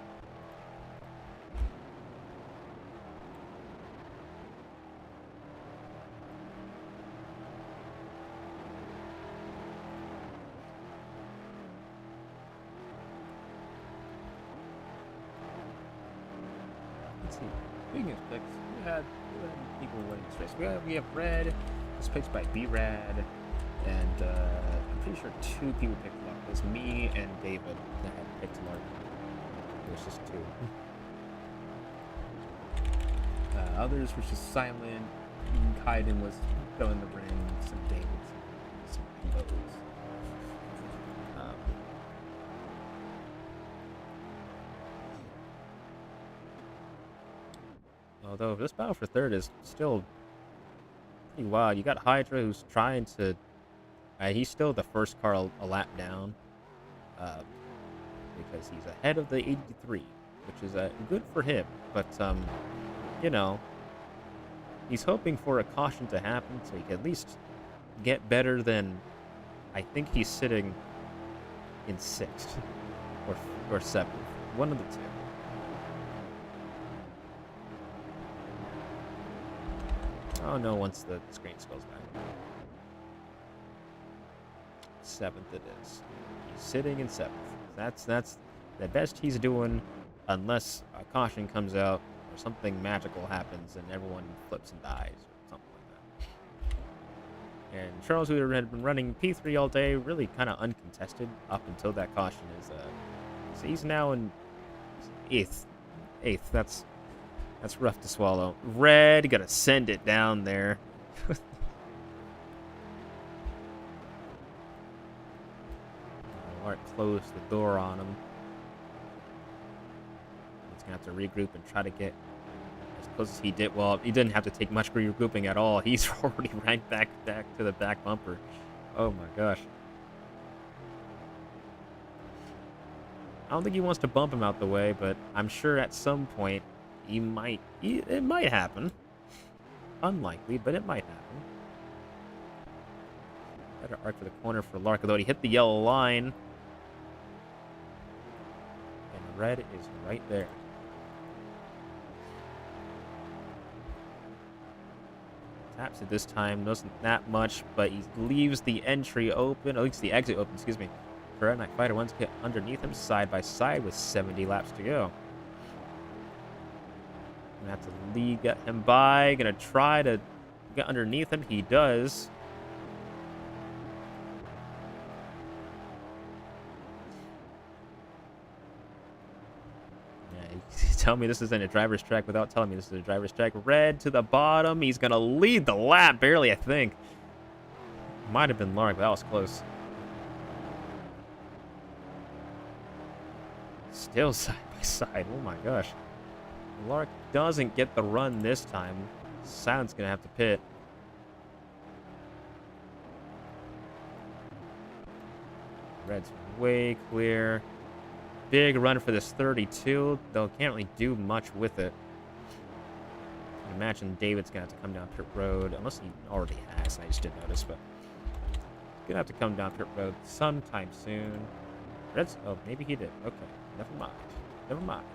Let's see. Speaking of picks, we had people winning this race. We have Red. This picked by B-Rad, and I'm pretty sure 2 people picked Lark. It was me and David that had picked Lark. It was just 2. Others were just silent. Kaiden was throwing the ring. Some David, some Rainbows. Although this battle for third is still pretty wild. You got Hydra, who's trying to... he's still the first car a lap down. Because he's ahead of the 83, which is good for him. But, you know, he's hoping for a caution to happen so he can at least get better than... I think he's sitting in 6th or 7th. One of the 2. Oh no, once the screen scrolls back. 7th it is. He's sitting in 7th. That's the best he's doing, unless a caution comes out or something magical happens and everyone flips and dies or something like that. And Charles, who had been running P3 all day, really kind of uncontested up until that caution is. So he's now in 8th. 8th. That's rough to swallow. Red, gotta send it down there. Lark closed the door on him. He's gonna have to regroup and try to get as close as he did. Well, he didn't have to take much regrouping at all. He's already right back to the back bumper. Oh my gosh. I don't think he wants to bump him out the way, but I'm sure at some point it might happen. Unlikely, but it might happen. Better arc for the corner for Lark, although he hit the yellow line. And Red is right there. Taps it this time, doesn't that much, but he leaves the entry open, at least the exit open, excuse me. For Red Knight Fighter wants to get underneath him side by side with 70 laps to go. Gonna have to get him by. Gonna try to get underneath him. He does. Yeah, you tell me this isn't a driver's track without telling me this is a driver's track. Red to the bottom. He's gonna lead the lap, barely, I think. Might have been Lark, but that was close. Still side by side. Oh my gosh. Lark doesn't get the run this time. Silent's gonna have to pit. Red's way clear. Big run for this 32, though can't really do much with it. I imagine David's gonna have to come down pit road, unless he already has. I just didn't notice, but he's gonna have to come down pit road sometime soon. Red's, oh, maybe he did. Okay, never mind. Never mind.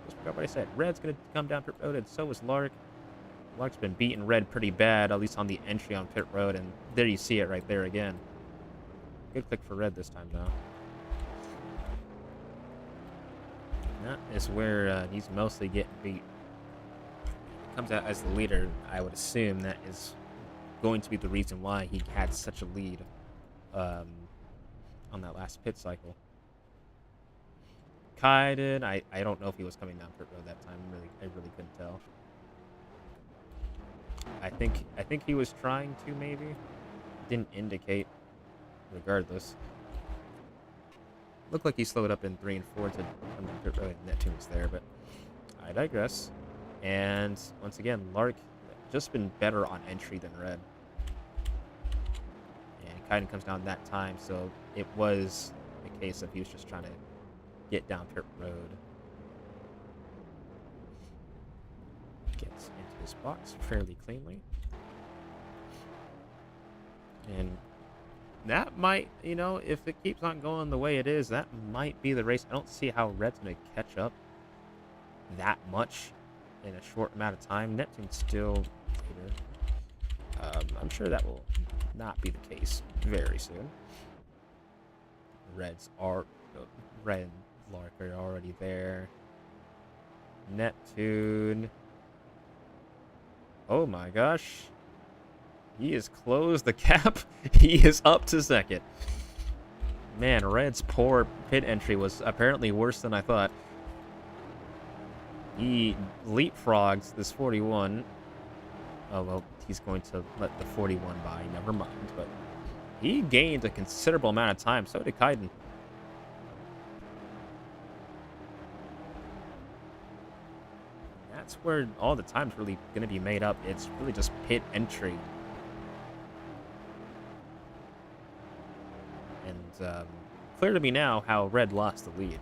Just forgot what I said. Red's gonna come down pit road, and so is Lark. Lark's been beating Red pretty bad, at least on the entry on pit road, and there you see it right there again. Good click for Red this time, though. That is where he's mostly getting beat. Comes out as the leader, I would assume that is going to be the reason why he had such a lead on that last pit cycle. Kaiden, I don't know if he was coming down pit road that time. I really couldn't tell. I think he was trying to, maybe. Didn't indicate. Regardless. Looked like he slowed up in 3 and 4 to come down pit road, and Neptune was there, but I digress. And once again, Lark just been better on entry than Red. And Kaiden comes down that time, so it was the case of he was just trying to get down pit road. Gets into his box fairly cleanly. And that might, if it keeps on going the way it is, that might be the race. I don't see how Red's going to catch up that much in a short amount of time. Neptune's still later. I'm sure that will not be the case very soon. Reds are Red and Lark are already there. Neptune. Oh my gosh. He has closed the gap. He is up to second. Man, Red's poor pit entry was apparently worse than I thought. He leapfrogs this 41. Oh, well, he's going to let the 41 by. Never mind. But he gained a considerable amount of time. So did Kaiden. That's where all the time's really going to be made up. It's really just pit entry. And clear to me now how Red lost the lead.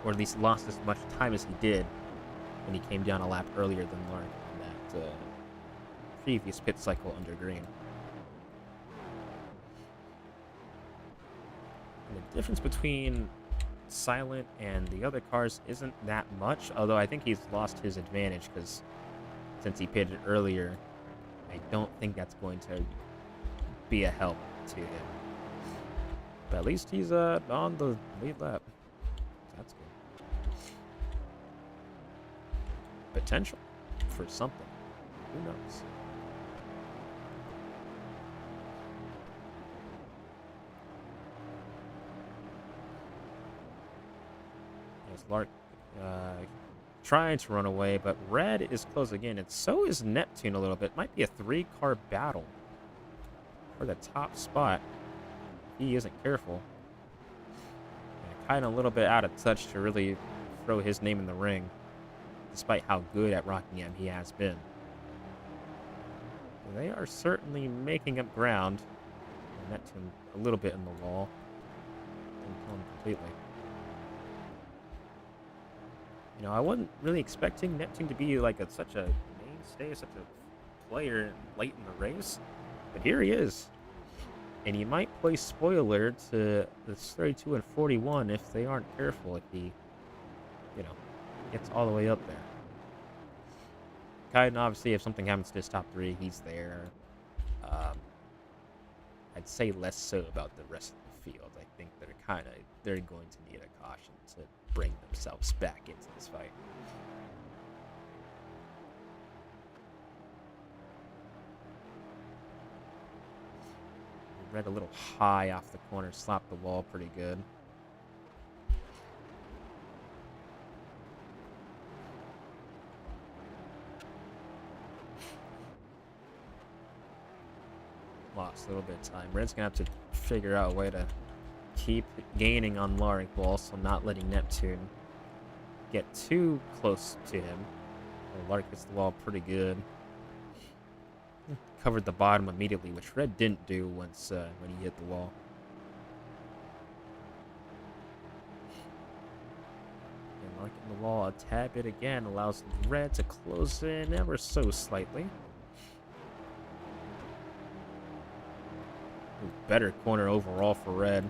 Or at least lost as much time as he did when he came down a lap earlier than Lark in that previous pit cycle under green. And the difference between Silent and the other cars isn't that much, although I think he's lost his advantage because since he pitted earlier, I don't think that's going to be a help to him. But at least he's on the lead lap. That's good. Potential for something. Who knows? Yes, Lark trying to run away, but Red is close again, and so is Neptune a little bit. Might be a 3-car battle for the top spot. He isn't careful. And kind of a little bit out of touch to really throw his name in the ring, despite how good at Rockingham he has been. And they are certainly making up ground. And Neptune a little bit in the wall. Didn't kill him completely. I wasn't really expecting Neptune to be like such a mainstay, such a player late in the race. But here he is. And he might play spoiler to the 32 and 41 if they aren't careful, if he, gets all the way up there. Kaiden, obviously, if something happens to his top 3, he's there. I'd say less so about the rest of the field. I think they're going to need a caution to bring themselves back into this fight. Red a little high off the corner, slapped the wall pretty good. Lost a little bit of time. Red's gonna have to figure out a way to keep gaining on Lark while also not letting Neptune get too close to him. Lark hits the wall pretty good. Covered the bottom immediately, which Red didn't do once when he hit the wall. And Lark in the wall a tad bit again allows Red to close in ever so slightly. Ooh, better corner overall for Red.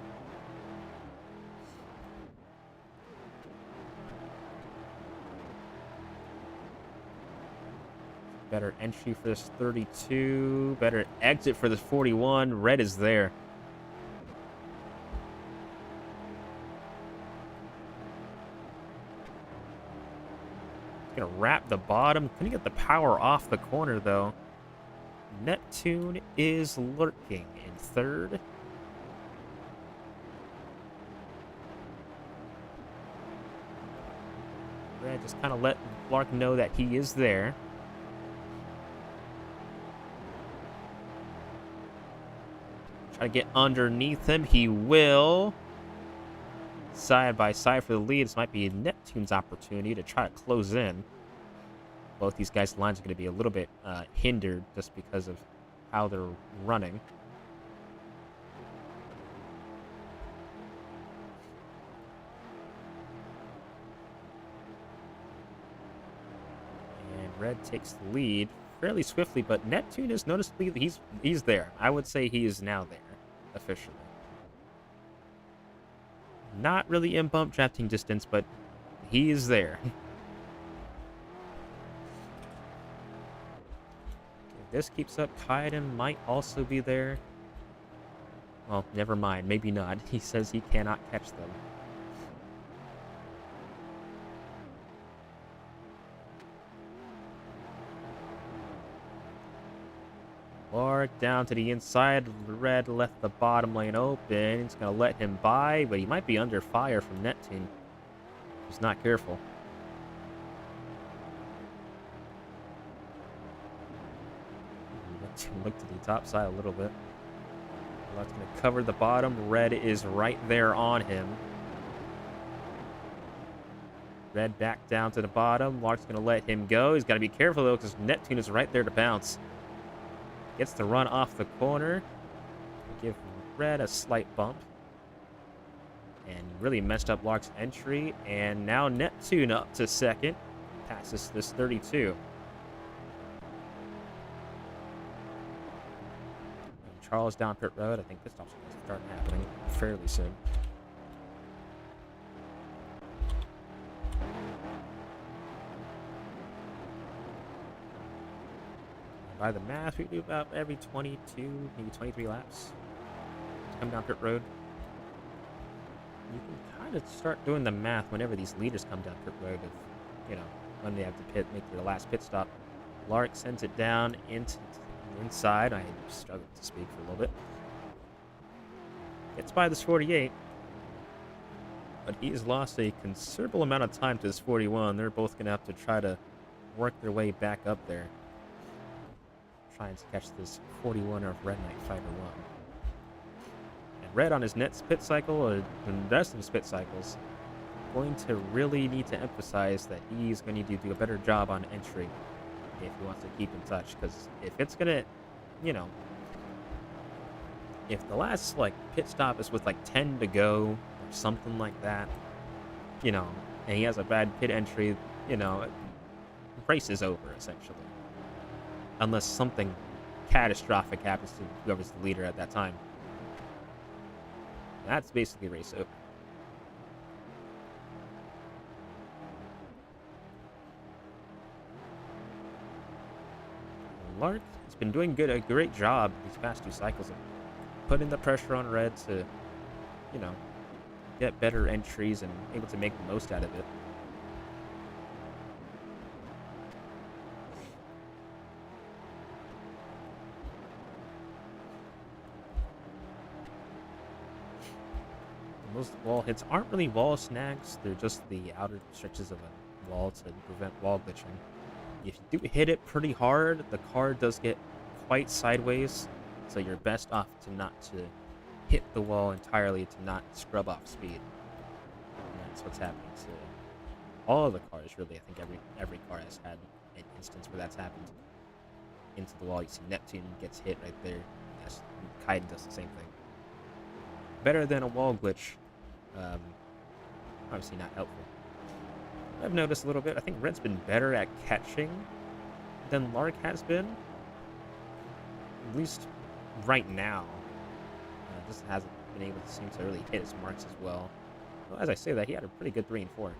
Better entry for this 32. Better exit for this 41. Red is there. Gonna wrap the bottom. Couldn't get the power off the corner, though. Neptune is lurking in third. Red just kind of let Lark know that he is there. Try to get underneath him. He will. Side by side for the lead. This might be Neptune's opportunity to try to close in. Both these guys' lines are going to be a little bit hindered just because of how they're running. And Red takes the lead fairly swiftly, but Neptune is noticeably he's there. I would say he is now there. officially. Not really in bump drafting distance, but he is there. If this keeps up, Kaiden might also be there. Well, never mind. Maybe not. He says he cannot catch them. Lark down to the inside. Red left the bottom lane open. He's going to let him by, but he might be under fire from Neptune. He's not careful. Neptune looked to the top side a little bit. Lark's going to cover the bottom. Red is right there on him. Red back down to the bottom. Lark's going to let him go. He's got to be careful, though, because Neptune is right there to bounce. Gets the run off the corner. Give Red a slight bump. And really messed up Lark's entry. And now Neptune up to second. Passes this 32. And Charles down pit road. I think pit stops going to start happening fairly soon. By the math, we do about every 22, maybe 23 laps to come down pit road. You can kind of start doing the math whenever these leaders come down pit road of, when they have to make their last pit stop. Lark sends it down inside. I struggled to speak for a little bit. Gets by this 48. But he's lost a considerable amount of time to this 41. They're both going to have to try to work their way back up there. Trying to catch this 41 of Red Knight Fighter 1. And Red on his next pit cycle, or the rest of his pit cycles, going to really need to emphasize that he's going to need to do a better job on entry if he wants to keep in touch. Because if it's going to, if the last, pit stop is with, 10 to go, or something like that, and he has a bad pit entry, race is over, essentially. Unless something catastrophic happens to whoever's the leader at that time. That's basically race over. Lark has been doing a great job these past 2 cycles of putting the pressure on Red to, get better entries and able to make the most out of it. Most wall hits aren't really wall snags. They're just the outer stretches of a wall to prevent wall glitching. If you do hit it pretty hard, the car does get quite sideways, so you're best off to not to hit the wall entirely to not scrub off speed. And that's what's happening to all of the cars, really. I think every car has had an instance where that's happened. Into the wall, you see Neptune gets hit right there. Yes, Kaiden does the same thing. Better than a wall glitch. Obviously not helpful. I've noticed a little bit. I think Red's been better at catching than Lark has been. At least right now. Just hasn't been able to seem to really hit his marks as well. Well, as I say that, he had a pretty good 3 and 4.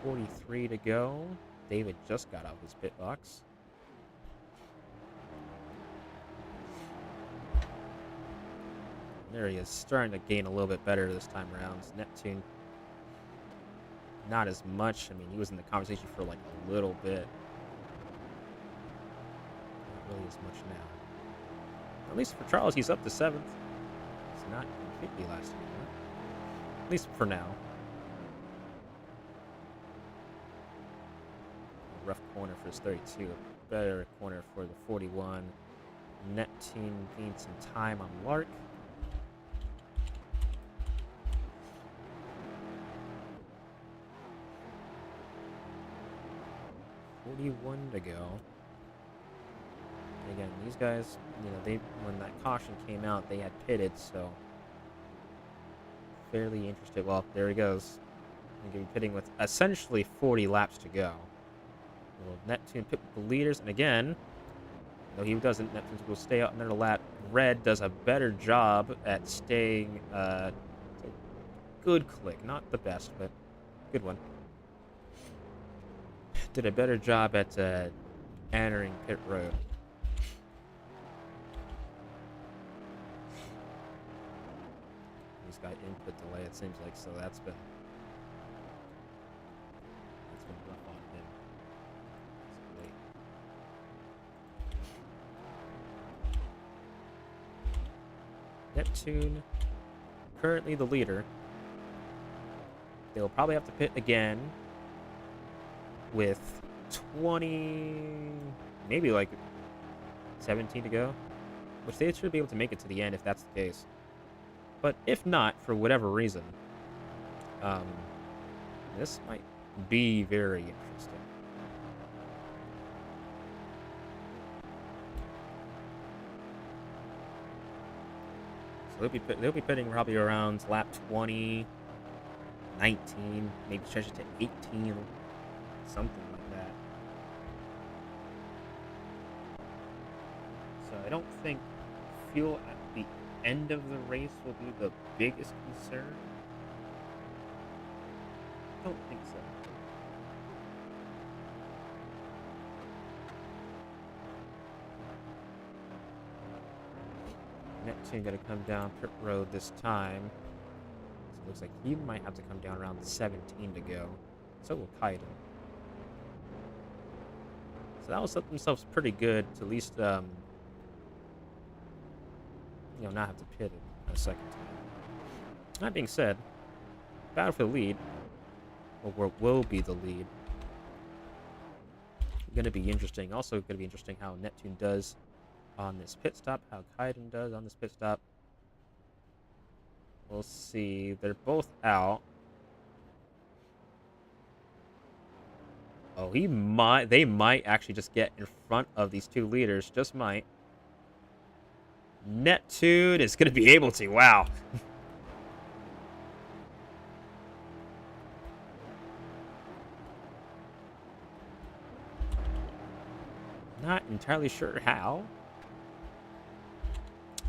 43 to go. David just got out his pit box. There he is, starting to gain a little bit better this time around. Neptune, not as much. I mean, he was in the conversation for a little bit. Not really as much now. At least for Charles, he's up to 7th. It's not completely last year, at least for now. A rough corner for his 32. Better corner for the 41. Neptune gained some time on Lark. 41 to go. And again, these guys, when that caution came out, they had pitted, so fairly interested. Well, there he goes. He's going to be pitting with essentially 40 laps to go. Will Neptune pit with the leaders, and again, No, he doesn't. Neptune's will stay out another lap. Red does a better job at staying. It's a good click, not the best, but good one. Did a better job at entering pit road. He's got input delay. It seems like so. That's been rough on him. Neptune, currently the leader. They'll probably have to pit again with 20, maybe like 17 to go, which they should be able to make it to the end if that's the case. But if not, for whatever reason, this might be very interesting. So they'll be pitting probably around lap 20, 19, maybe stretch it to 18, something like that. So I don't think fuel at the end of the race will be the biggest concern. I don't think so. Neptune gonna come down pit road this time. So it looks like he might have to come down around 17 to go. So will Kaiden. So that will set themselves pretty good to at least, not have to pit it a second time. That being said, battle for the lead, or what will be the lead, going to be interesting. Also going to be interesting how Neptune does on this pit stop, how Kaiden does on this pit stop. We'll see. They're both out. Oh, they might actually just get in front of these two leaders. Just might. Neptune is going to be able to. Wow. Not entirely sure how.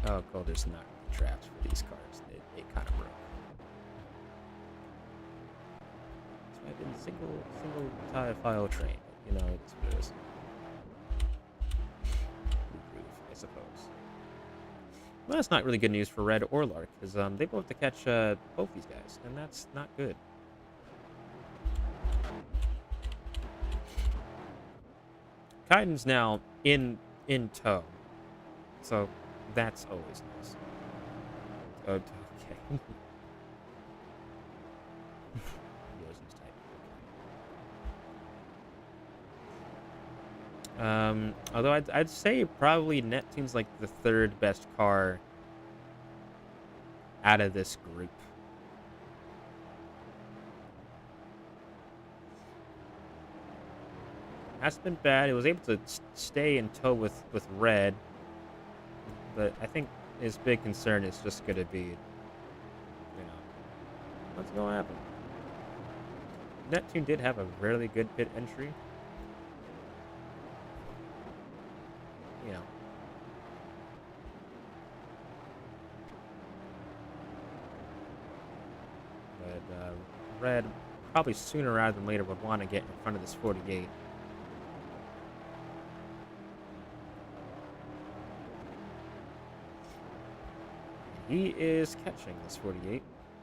Oh, cool. There's not traps for these cars. They kind of broke. So I've been single tire file train. You know, it's what it is. I suppose. Well, that's not really good news for Red or Lark, because they both have to catch both these guys, and that's not good. Kaiden's now in tow, so that's always nice. Okay. Although I'd say probably Neptune's like the third best car out of this group. Hasn't been bad. It was able to stay in tow with Red, but I think his big concern is just going to be, what's going to happen? Neptune did have a really good pit entry. But Red, probably sooner rather than later, would want to get in front of this 48. He is catching this 48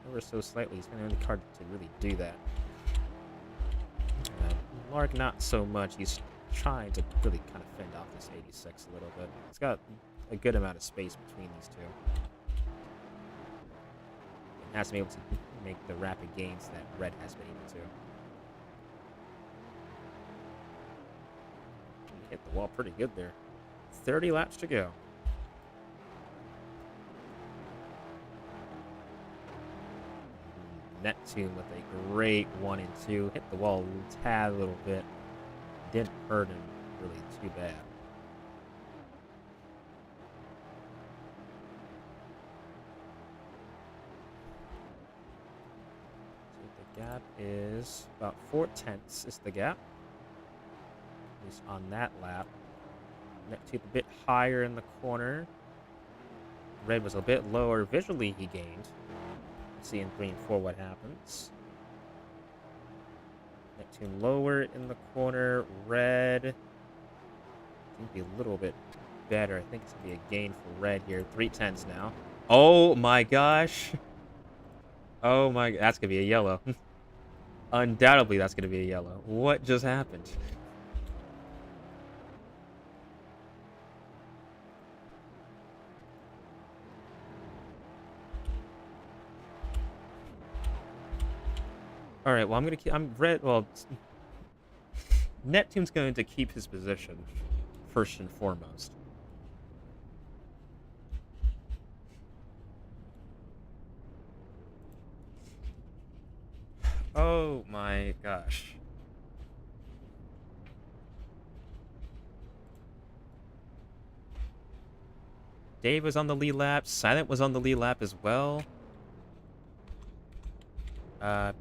ever so slightly. He's been the only car to really do that. Lark, not so much. He's trying to really kind of fend off this 86 a little bit. It's got a good amount of space between these two. It has to be able to make the rapid gains that Red has been able to. He hit the wall pretty good there. 30 laps to go. Neptune with a great 1 and 2. Hit the wall a tad a little bit. Didn't hurt him really too bad. So the gap is about 4/10 is the gap. At least on that lap. Net tube a bit higher in the corner. Red was a bit lower. Visually, he gained. Let's see in 3 and 4 what happens. Neptune lower in the corner. Red. I think be a little bit better. I think it's going to be a gain for red here. 3 tenths now. Oh my gosh. Oh my. That's going to be a yellow. Undoubtedly, that's going to be a yellow. What just happened? All right. Well, I'm going to keep. I'm red. Well, Neptune's going to keep his position first and foremost. Oh my gosh. Dave was on the lead lap. Silent was on the lead lap as well.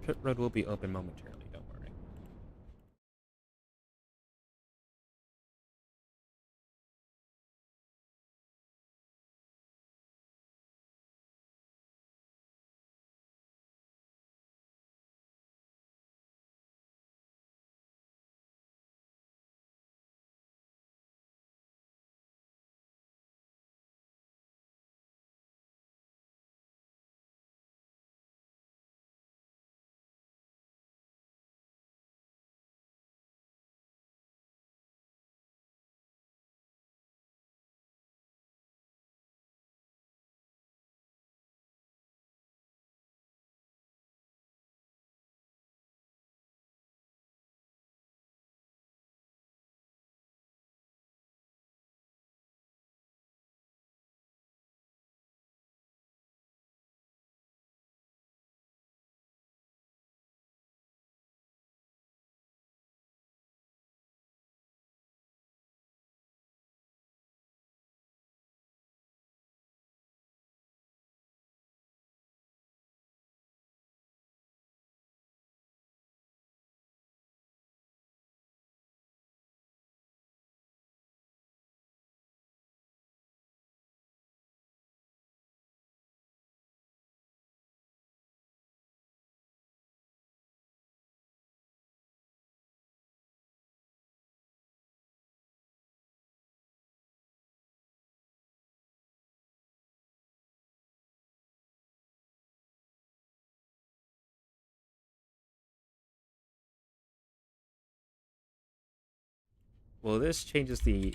Pit road will be open momentarily. Don't worry. Well, this changes the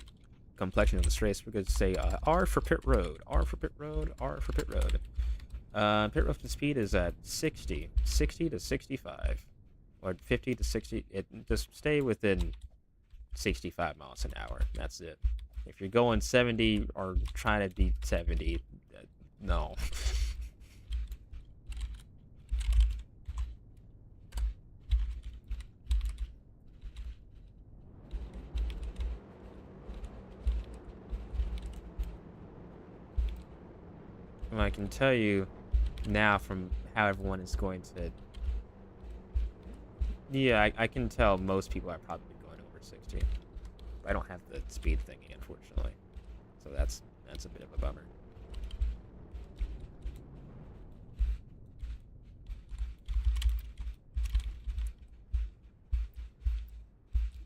complexion of this race. We're going to say R for pit road, R for pit road, R for pit road. Pit road speed is at 60, 60 to 65, or 50 to 60. Just stay within 65 miles an hour. That's it. If you're going 70 or trying to beat 70, no. Well, I can tell you now from how everyone is going to. Yeah, I can tell most people are probably going over 60. I don't have the speed thingy, unfortunately. So that's a bit of a bummer.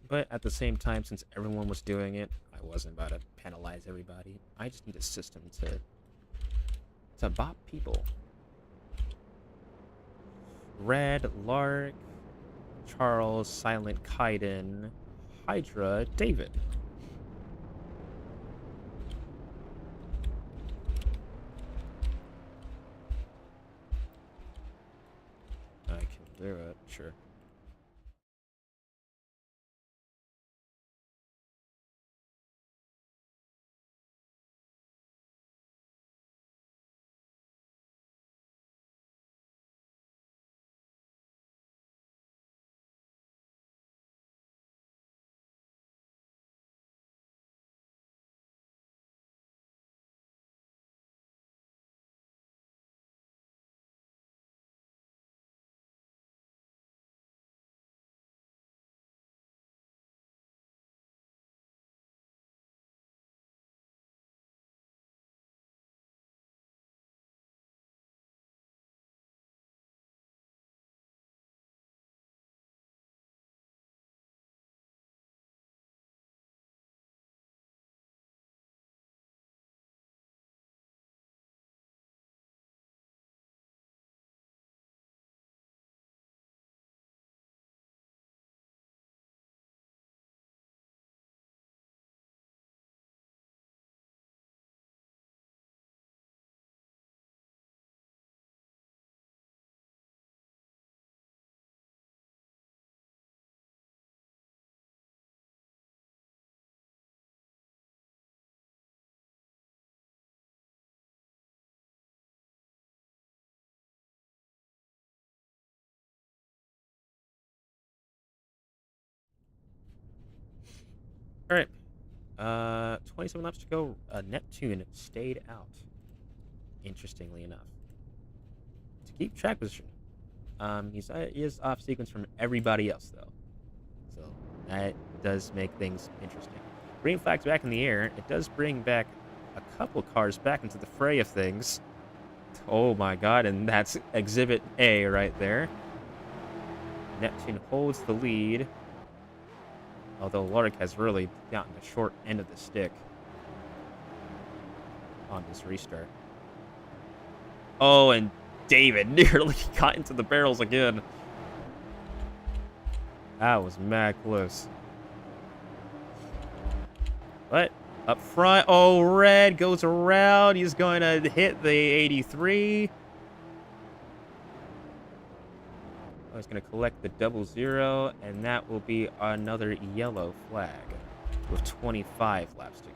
But at the same time, since everyone was doing it, I wasn't about to penalize everybody. I just need a system to bop people. Red, Lark, Charles, Silent, Kaiden, Hydra, David. I can do it, sure. All right. 27 laps to go. Neptune stayed out. Interestingly enough, to keep track position. He is off sequence from everybody else though, so that does make things interesting. Green flag's back in the air. It does bring back a couple cars back into the fray of things. Oh my god, and that's Exhibit A right there. Neptune holds the lead, although Lark has really gotten the short end of the stick on this restart. Oh, and David nearly got into the barrels again. That was mad close. But up front, oh, Red goes around. He's going to hit the 83. Oh, he's going to collect the 00, and that will be another yellow flag with 25 laps to go.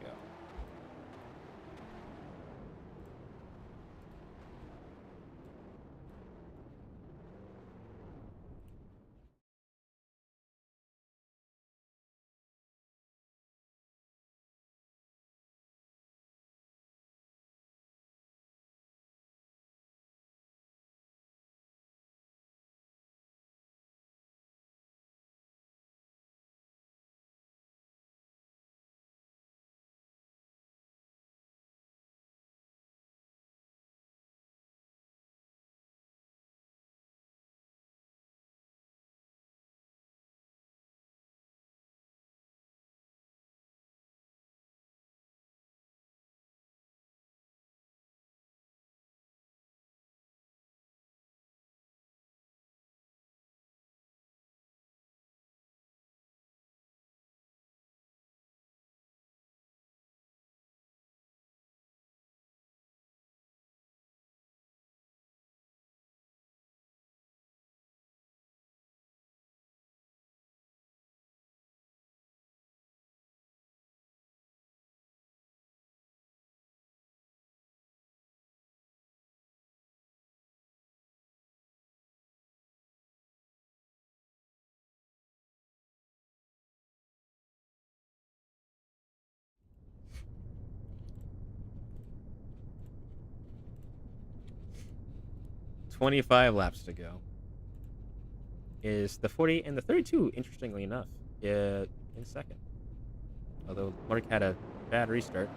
"25 laps to go." Is the 40 and the 32, interestingly enough, in second. Although Mark had a bad restart,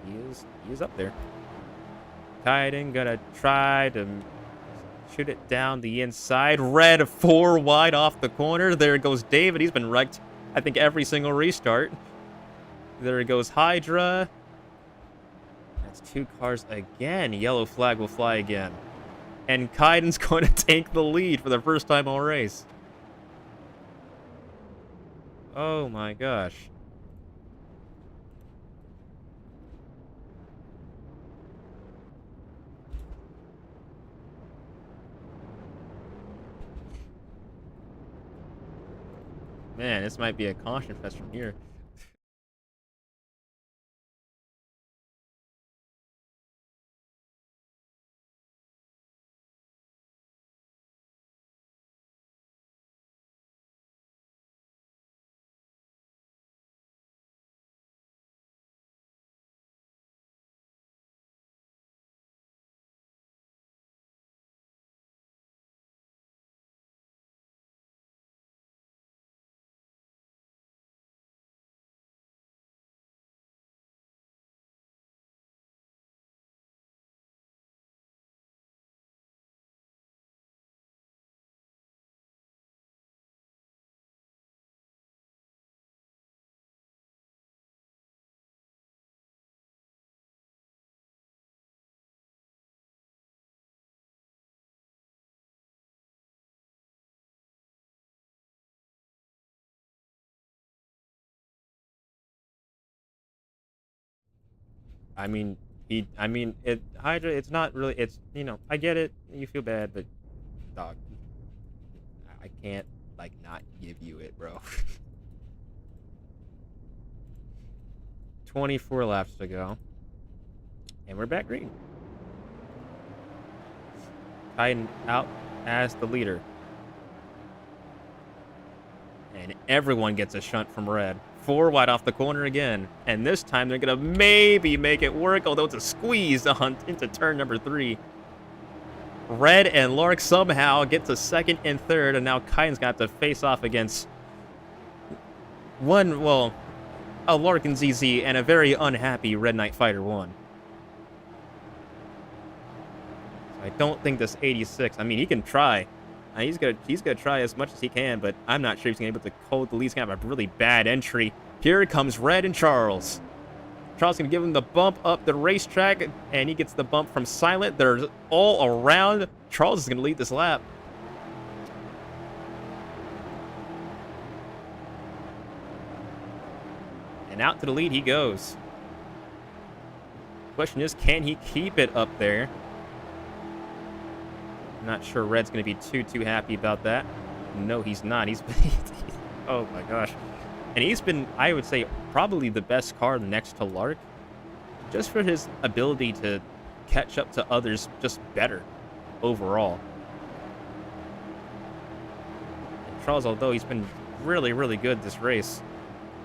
he is up there. Kaiden gonna try to shoot it down the inside. Red 4 wide off the corner. There goes David. He's been wrecked, I think, every single restart. There goes Hydra. That's 2 cars again. Yellow flag will fly again. And Kaiden's going to take the lead for the first time all race. Oh my gosh. Man, this might be a caution fest from here. I mean, Hydra, it's not really, I get it. You feel bad, but dog, I can't, like, not give you it, bro. 24 laps to go. And we're back green. Kaiden out as the leader. And everyone gets a shunt from red. 4 wide off the corner again. And this time they're going to maybe make it work, although it's a squeeze on into turn number 3. Red and Lark somehow get to second and third, and now Kaiden's got to face off against a Lark and ZZ and a very unhappy Red Knight Fighter 1. So I don't think this 86, I mean, he can try. He's gonna try as much as he can, but I'm not sure he's gonna be able to hold the lead. He's gonna have a really bad entry. Here comes Red and Charles. Charles gonna give him the bump up the racetrack, and he gets the bump from Silent. They're all around. Charles is gonna lead this lap. And out to the lead he goes. Question is, can he keep it up there? I'm not sure Red's going to be too happy about that. No, he's not. He's been... oh, my gosh. And he's been, I would say, probably the best car next to Lark. Just for his ability to catch up to others just better overall. And Charles, although he's been really, really good this race,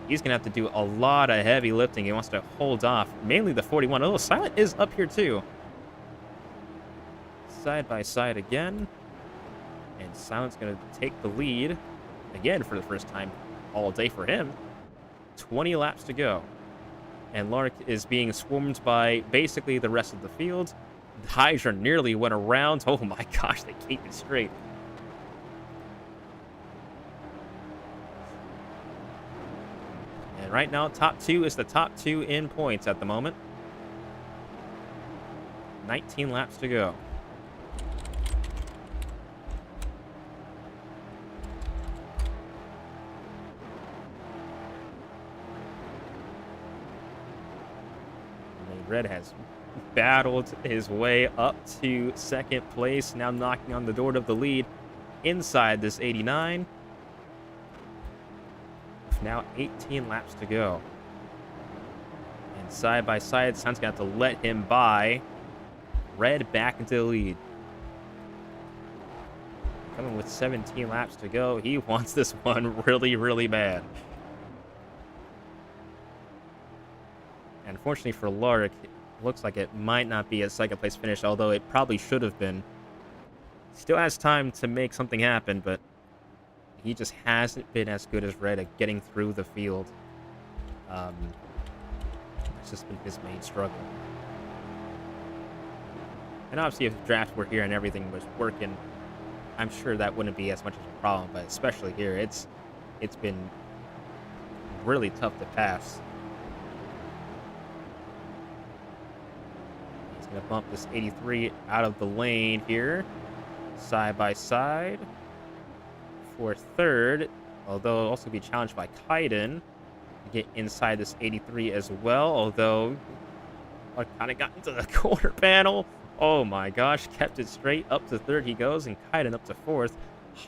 he's going to have to do a lot of heavy lifting. He wants to hold off, mainly the 41. Although Silent is up here, too. Side by side again. And Silent's going to take the lead again for the first time all day for him. 20 laps to go. And Lark is being swarmed by basically the rest of the field. Hydra nearly went around. Oh my gosh, they keep it straight. And right now, top 2 is the top 2 in points at the moment. 19 laps to go. Red has battled his way up to second place, now knocking on the door of the lead inside this 89. With now 18 laps to go. And side by side, Sun's got to let him by. Red back into the lead. Coming with 17 laps to go. He wants this one really, really bad. And unfortunately for Lark, it looks like it might not be a second place finish, although it probably should have been. Still has time to make something happen, but he just hasn't been as good as Red at getting through the field. It's just been his main struggle. And obviously if the draft were here and everything was working, I'm sure that wouldn't be as much of a problem, but especially here, it's been really tough to pass. Gonna bump this 83 out of the lane here. Side by side. For third, although it'll also be challenged by Kaiden to get inside this 83 as well, although I kind of got into the corner panel. Oh my gosh, kept it straight. Up to third he goes, and Kaiden up to fourth.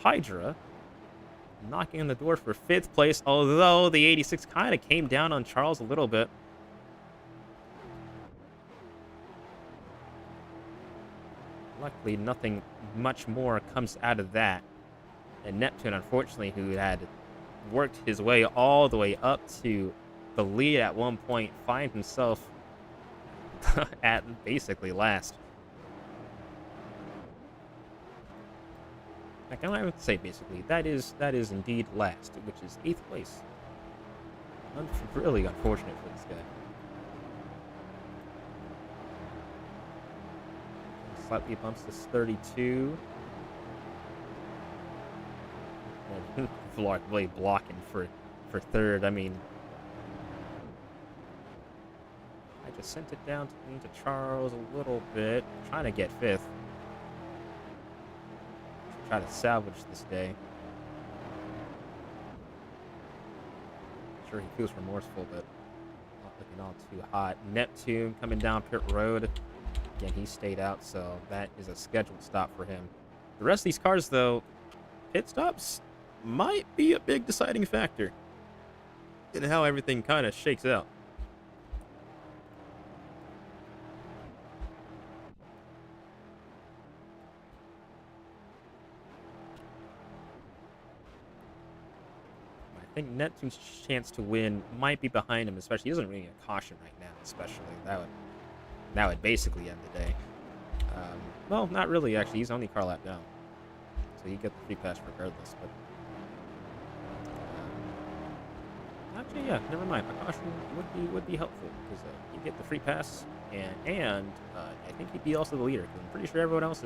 Hydra knocking on the door for 5th place, although the 86 kind of came down on Charles a little bit. Luckily, nothing much more comes out of that. And Neptune, unfortunately, who had worked his way all the way up to the lead at one point, finds himself at basically last. I don't have to say basically. That is indeed last, which is 8th place. Really unfortunate for this guy. Slightly bumps this 32. Lark really blocking for third. I mean, I just sent it down into Charles a little bit, trying to get 5th. Try to salvage this day. I'm sure he feels remorseful, but not looking all too hot. Neptune coming down pit road. Again, he stayed out, so that is a scheduled stop for him. The rest of these cars, though, pit stops might be a big deciding factor in how everything kind of shakes out. think Neptune's chance to win might be behind him, especially he doesn't really need a caution right now, especially. That would basically end the day. Well, not really, actually. He's only car lap down. So you get the free pass regardless, but actually, yeah, never mind. A caution would be helpful because you get the free pass, and I think he'd be also the leader. 'Cause I'm pretty sure everyone else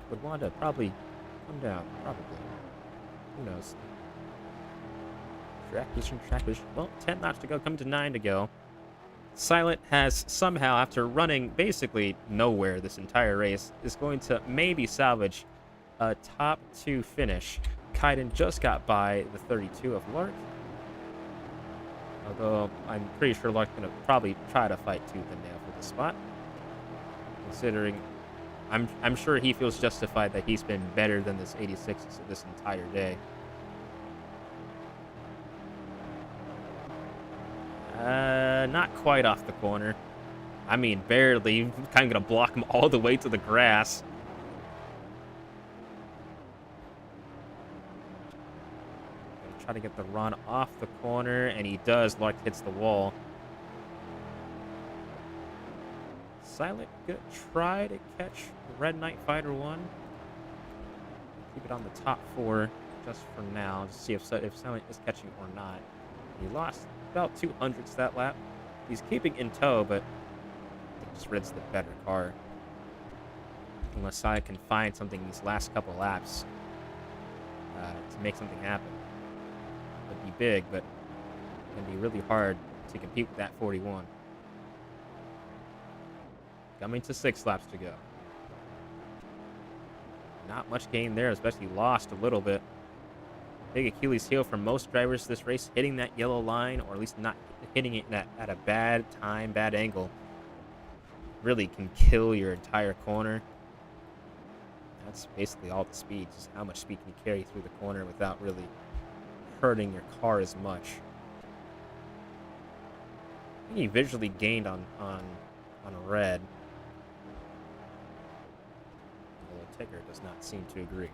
would want to probably come down. Probably, who knows? Track position. Well, 10 laps to go. Coming to 9 to go. Silent has somehow, after running basically nowhere this entire race, is going to maybe salvage a top 2 finish. Kaiden just got by the 32 of Lark. Although I'm pretty sure Lark's going to probably try to fight tooth and nail for the spot. Considering I'm sure he feels justified that he's been better than this 86 this entire day. Not quite off the corner. I mean, barely. Kind of gonna block him all the way to the grass. Gonna try to get the run off the corner, and he does. Lark hits the wall. Silent gonna try to catch Red Knight Fighter 1. Keep it on the top 4 just for now, to see if Silent is catching or not. He lost about 200s that lap. He's keeping in tow, but just Red's the better car. Unless Silent can find something these last couple laps to make something happen. It'd be big, but it'd be really hard to compete with that 41. Coming to 6 laps to go. Not much gain there, especially lost a little bit. Big Achilles heel for most drivers this race, hitting that yellow line, or at least not hitting it at a bad time, bad angle, really can kill your entire corner. That's basically all the speed, just how much speed can you carry through the corner without really hurting your car as much. I think he visually gained on red. Although Ticker does not seem to agree.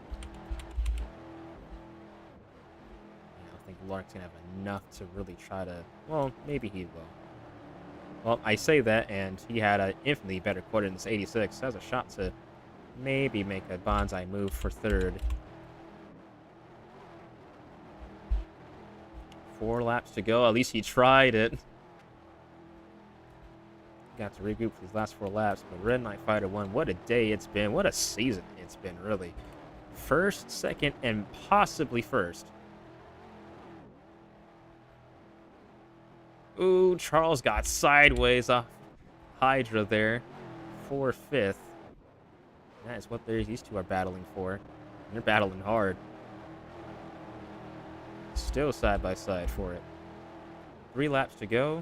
I think Lark's gonna have enough to really try to. Well, maybe he will. Well, I say that, and he had an infinitely better quarter than this 86. Has a shot to maybe make a bonsai move for 3rd. 4 laps to go. At least he tried it. Got to regroup for these last 4 laps. But Red Knight Fighter 1, what a day it's been. What a season it's been, really. 1st, 2nd, and possibly 1st. Ooh, Charles got sideways off Hydra there for 5th. That is what these two are battling for. And they're battling hard. Still side by side for it. 3 laps to go.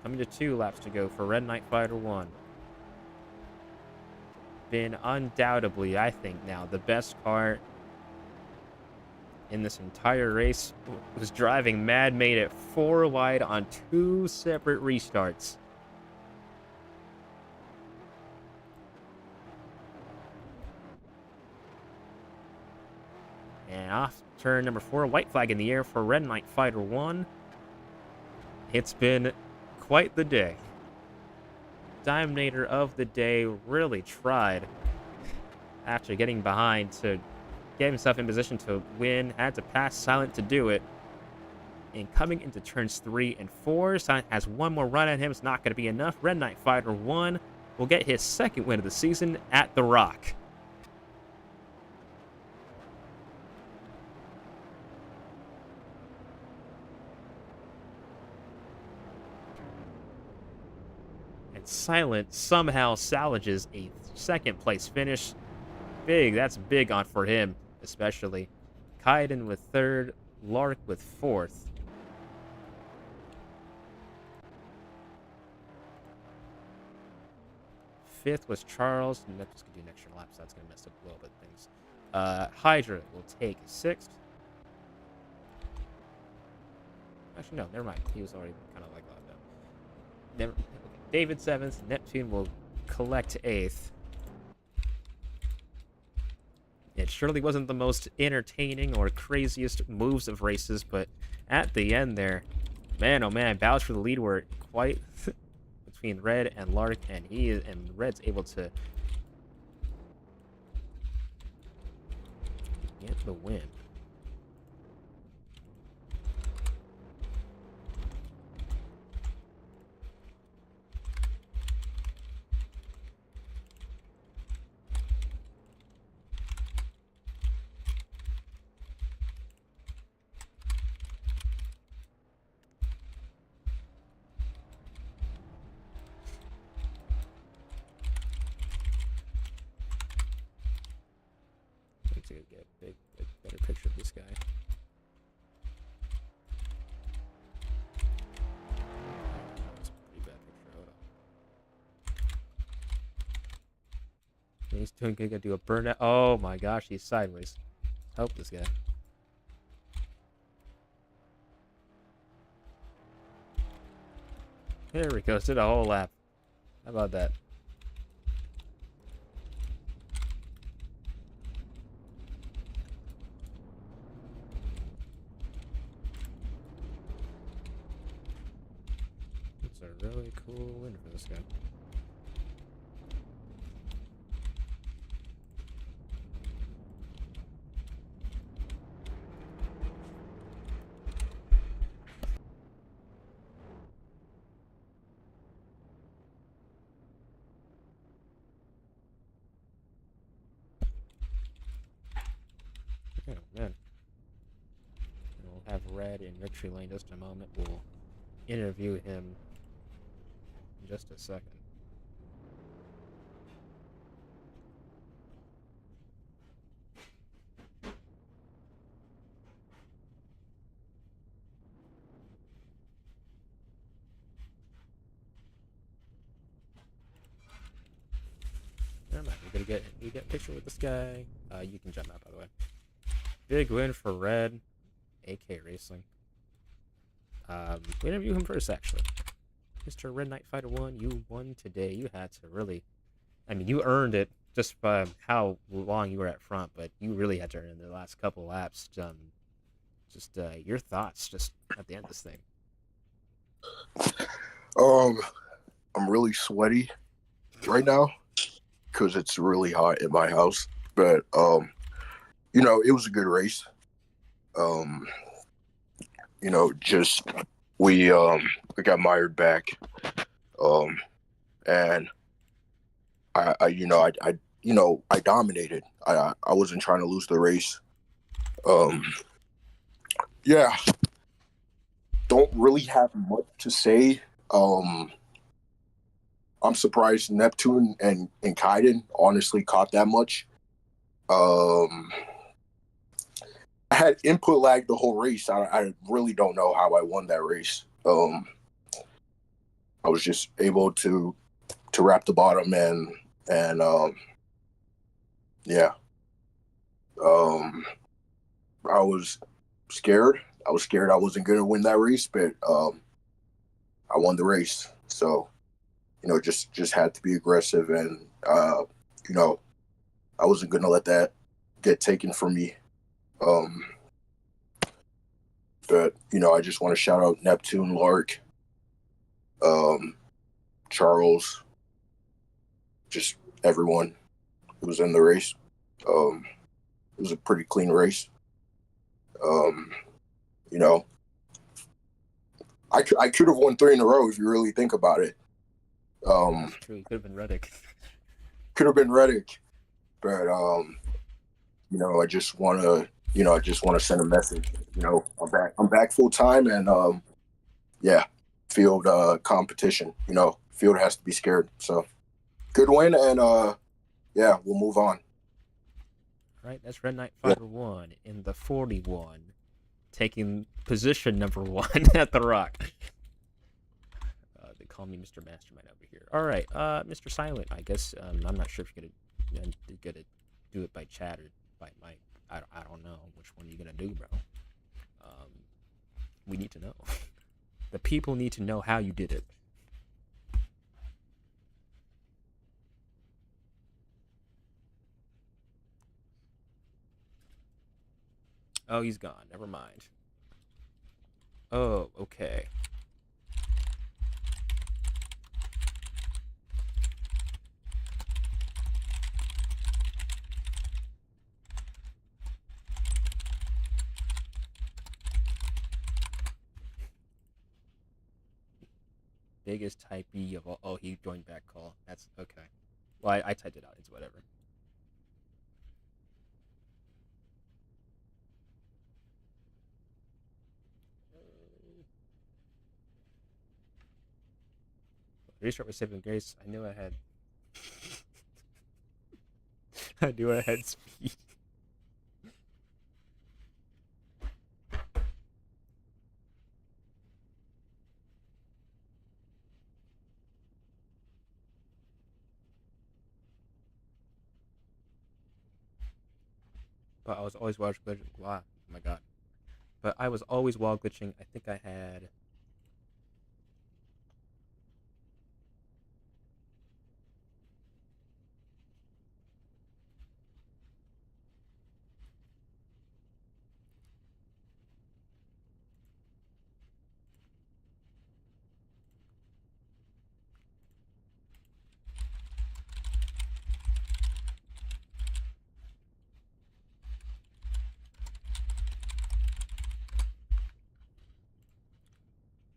Coming to 2 laps to go for Red Knight Fighter 1. Been undoubtedly, I think now, the best car in this entire race. Was driving mad, made it 4 wide on 2 separate restarts. And off turn number 4, white flag in the air for Red Knight Fighter 1. It's been quite the day. Dominator of the day really tried after getting behind to get himself in position to win, had to pass Silent to do it. And coming into turns 3 and 4, Silent has 1 more run at him. It's not going to be enough. Red Knight Fighter 1 will get his 2nd win of the season at The Rock. And Silent somehow salvages a 2nd place finish. Big, that's big on for him. Especially Kaiden with 3rd, Lark with 4th. Fifth was Charles. Next, could do an extra lap, so that's gonna mess up a little bit of things. Hydra will take 6th. Actually, no, never mind. He was already kind of like left out. Never. Okay. David 7th. Neptune will collect 8th. Yeah, It surely wasn't the most entertaining or craziest moves of races, but at the end there, man, oh man, battles for the lead were quite between Red and Lark, and Red's able to get the win. Need to get a better picture of this guy. That's a pretty bad picture. Hold on. He's doing good. Gonna do a burnout. Oh my gosh, he's sideways. Help this guy. There we go. Did a whole lap. How about that? It's a really cool win for this guy. Oh man. We'll have Red in victory lane just a moment. We'll interview him in just a second. Never mind. We get a picture with this guy. You can jump out, by the way. Big win for Red, AK Racing. We interview him first, actually. Mr. Red Knight Fighter 1, you won today. You had to really, I mean, you earned it just by how long you were at front, but you really had to earn it in the last couple laps. Your thoughts just at the end of this thing. I'm really sweaty right now because it's really hot in my house. But it was a good race. Just we got mired back, and I dominated. I wasn't trying to lose the race. Yeah, don't really have much to say. I'm surprised Neptune and Kaiden honestly caught that much. I had input lag the whole race. I really don't know how I won that race. I was just able to wrap the bottom and yeah. I was scared. I wasn't going to win that race, but I won the race. So, just had to be aggressive, and I wasn't going to let that get taken from me. But I just want to shout out Neptune, Lark, Charles, just everyone who was in the race. It was a pretty clean race. I could have won 3 in a row if you really think about it. That's true. Could have been Reddick. But I just want to send a message. I'm back full time, and field competition. Field has to be scared. So good win, and we'll move on. Right, that's Red Knight Fighter 1 in the 41, taking position number 1 at the Rock. They call me Mr. Mastermind over here. All right, Mr. Silent, I guess. I'm not sure if you're gonna do it by chat or by mic. I don't know which one you're gonna do, bro. We need to know. The people need to know how you did it. Oh, he's gone. Never mind. Oh, okay. Biggest type E of all. Oh, he joined back call. That's okay. Well, I typed it out. It's whatever. Restart with saving grace. I knew I had. I knew I had speed. But I was always wall glitching. Wow, oh my god. But I was always wall glitching. I think I had.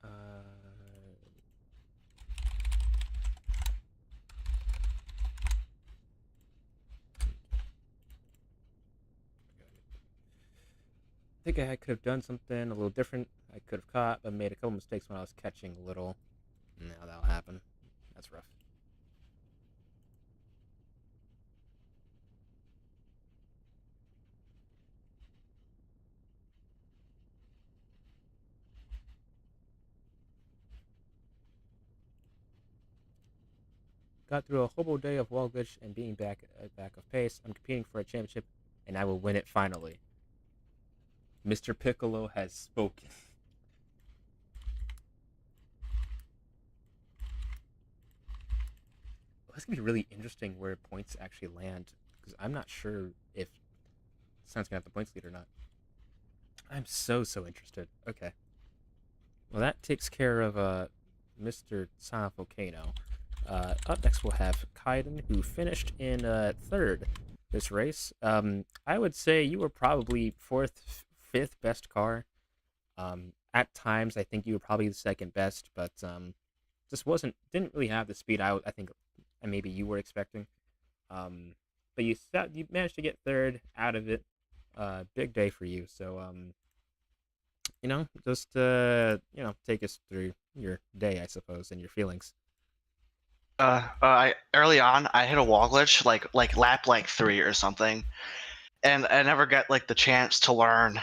Uh, I think I could have done something a little different. I could have caught, but made a couple mistakes when I was catching a little. Now that'll happen. That's rough. Got through a whole day of wall glitch and being back of pace. I'm competing for a championship, and I will win it finally. Mr. Piccolo has spoken. Well, that's gonna be really interesting where points actually land because I'm not sure if Sun's gonna have the points lead or not. I'm so interested. Okay. Well, that takes care of Mr. Son of Volcano. Up next, we'll have Kaiden, who finished in third this race. I would say you were probably fourth, fifth best car. At times, I think you were probably the second best, but just didn't really have the speed I think maybe you were expecting. Um, but you managed to get third out of it. Big day for you. So just take us through your day, I suppose, and your feelings. I early on I hit a wall glitch like lap like 3 or something, and I never got like the chance to learn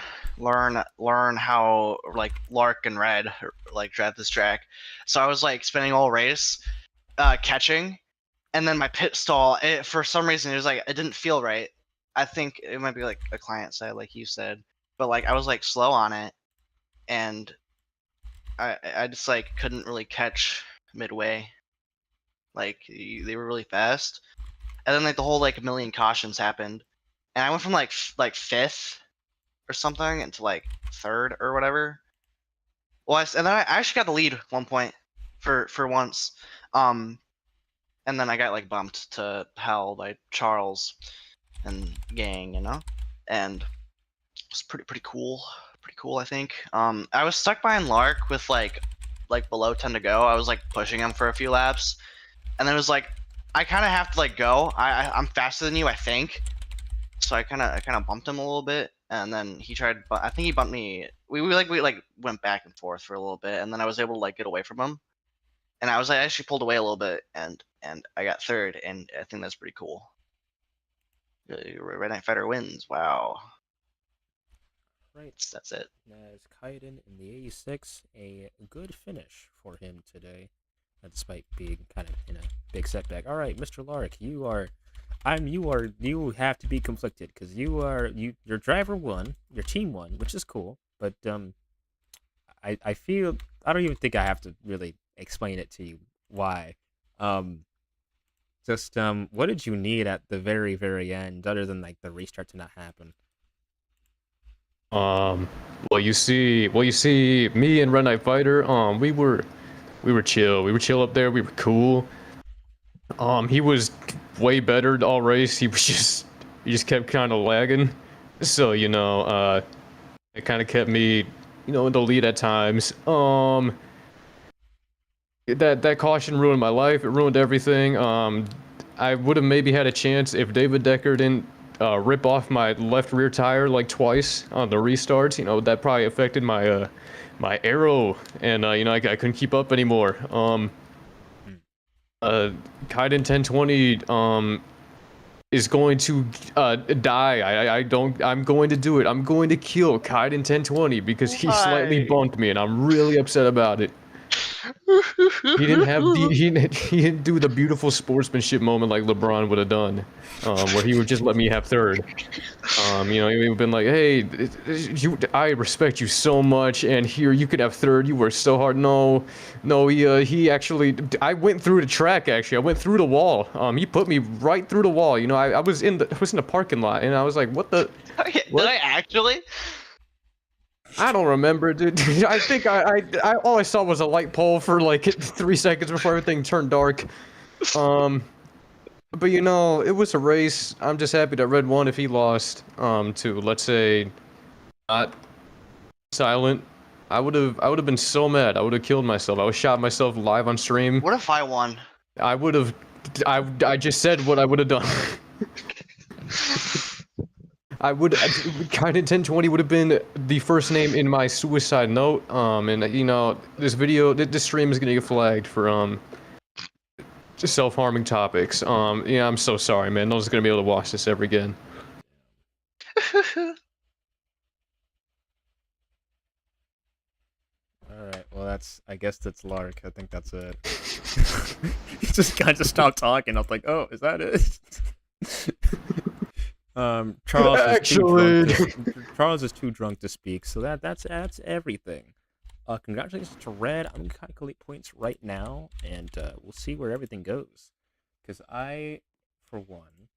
how like Lark and Red like drive this track. So I was like spending all race catching, and then my pit stall for some reason it didn't feel right. I think it might be like a client side like you said, but like I was like slow on it, and I just like couldn't really catch midway. Like they were really fast, and then like the whole like a million cautions happened, and I went from like fifth or something into like third or whatever. Well, and then I actually got the lead at one point for once, um, and then I got like bumped to hell by Charles and gang, and it's pretty cool, pretty cool I think. I was stuck behind Lark with like below 10 to go. I was like pushing him for a few laps, and then it was like I kind of have to like go. I'm faster than you, I think. So I kind of bumped him a little bit, and then he tried. But I think he bumped me. We went back and forth for a little bit, and then I was able to like get away from him. And I actually pulled away a little bit, and I got third, and I think that's pretty cool. Red Knight Fighter wins. Wow, Right. that's it. As Kaiden in the 86, a good finish for him today, despite being kind of in a big setback. All right, Mr. Lark, you have to be conflicted because your driver won, your team won, which is cool, but I feel I don't even think I have to really explain it to you why. Um, just what did you need at the very end, other than like the restart to not happen? Well, you see, me and Red Knight Fighter, we were chill. We were chill up there. We were cool. He was way better all race. He just kept kind of lagging. So, it kind of kept me, in the lead at times. That caution ruined my life. It ruined everything. I would have maybe had a chance if David Decker didn't rip off my left rear tire like twice on the restarts. That probably affected my arrow, and I couldn't keep up anymore. Kaiden 1020 is going to die. I'm going to do it. I'm going to kill Kaiden 1020 because he slightly bumped me, and I'm really upset about it. He didn't have he didn't do the beautiful sportsmanship moment like LeBron would have done, where he would just let me have third. He would have been like, "Hey, I respect you so much, and here you could have third. You worked so hard." No, he actually. I went through the track. Actually, I went through the wall. He put me right through the wall. I was in the parking lot, and I was like, "What the?" Did I actually? I don't remember, dude. I think I all I saw was a light pole for like 3 seconds before everything turned dark. But it was a race. I'm just happy that Red won if he lost. To let's say, not silent. I would have been so mad. I would have killed myself. I would have shot myself live on stream. What if I won? I would have. I just said what I would have done. I would, Kaiden 1020 would have been the first name in my suicide note. And this stream is gonna get flagged for self-harming topics. I'm so sorry, man. No one's gonna be able to watch this ever again. Alright, well I guess that's Lark. I think that's it. He just kind of stopped talking. I was like, oh, is that it? Charles Charles is too drunk to speak, so that's everything. Congratulations to Red. I'm gonna calculate points right now, and we'll see where everything goes. Because I, for one,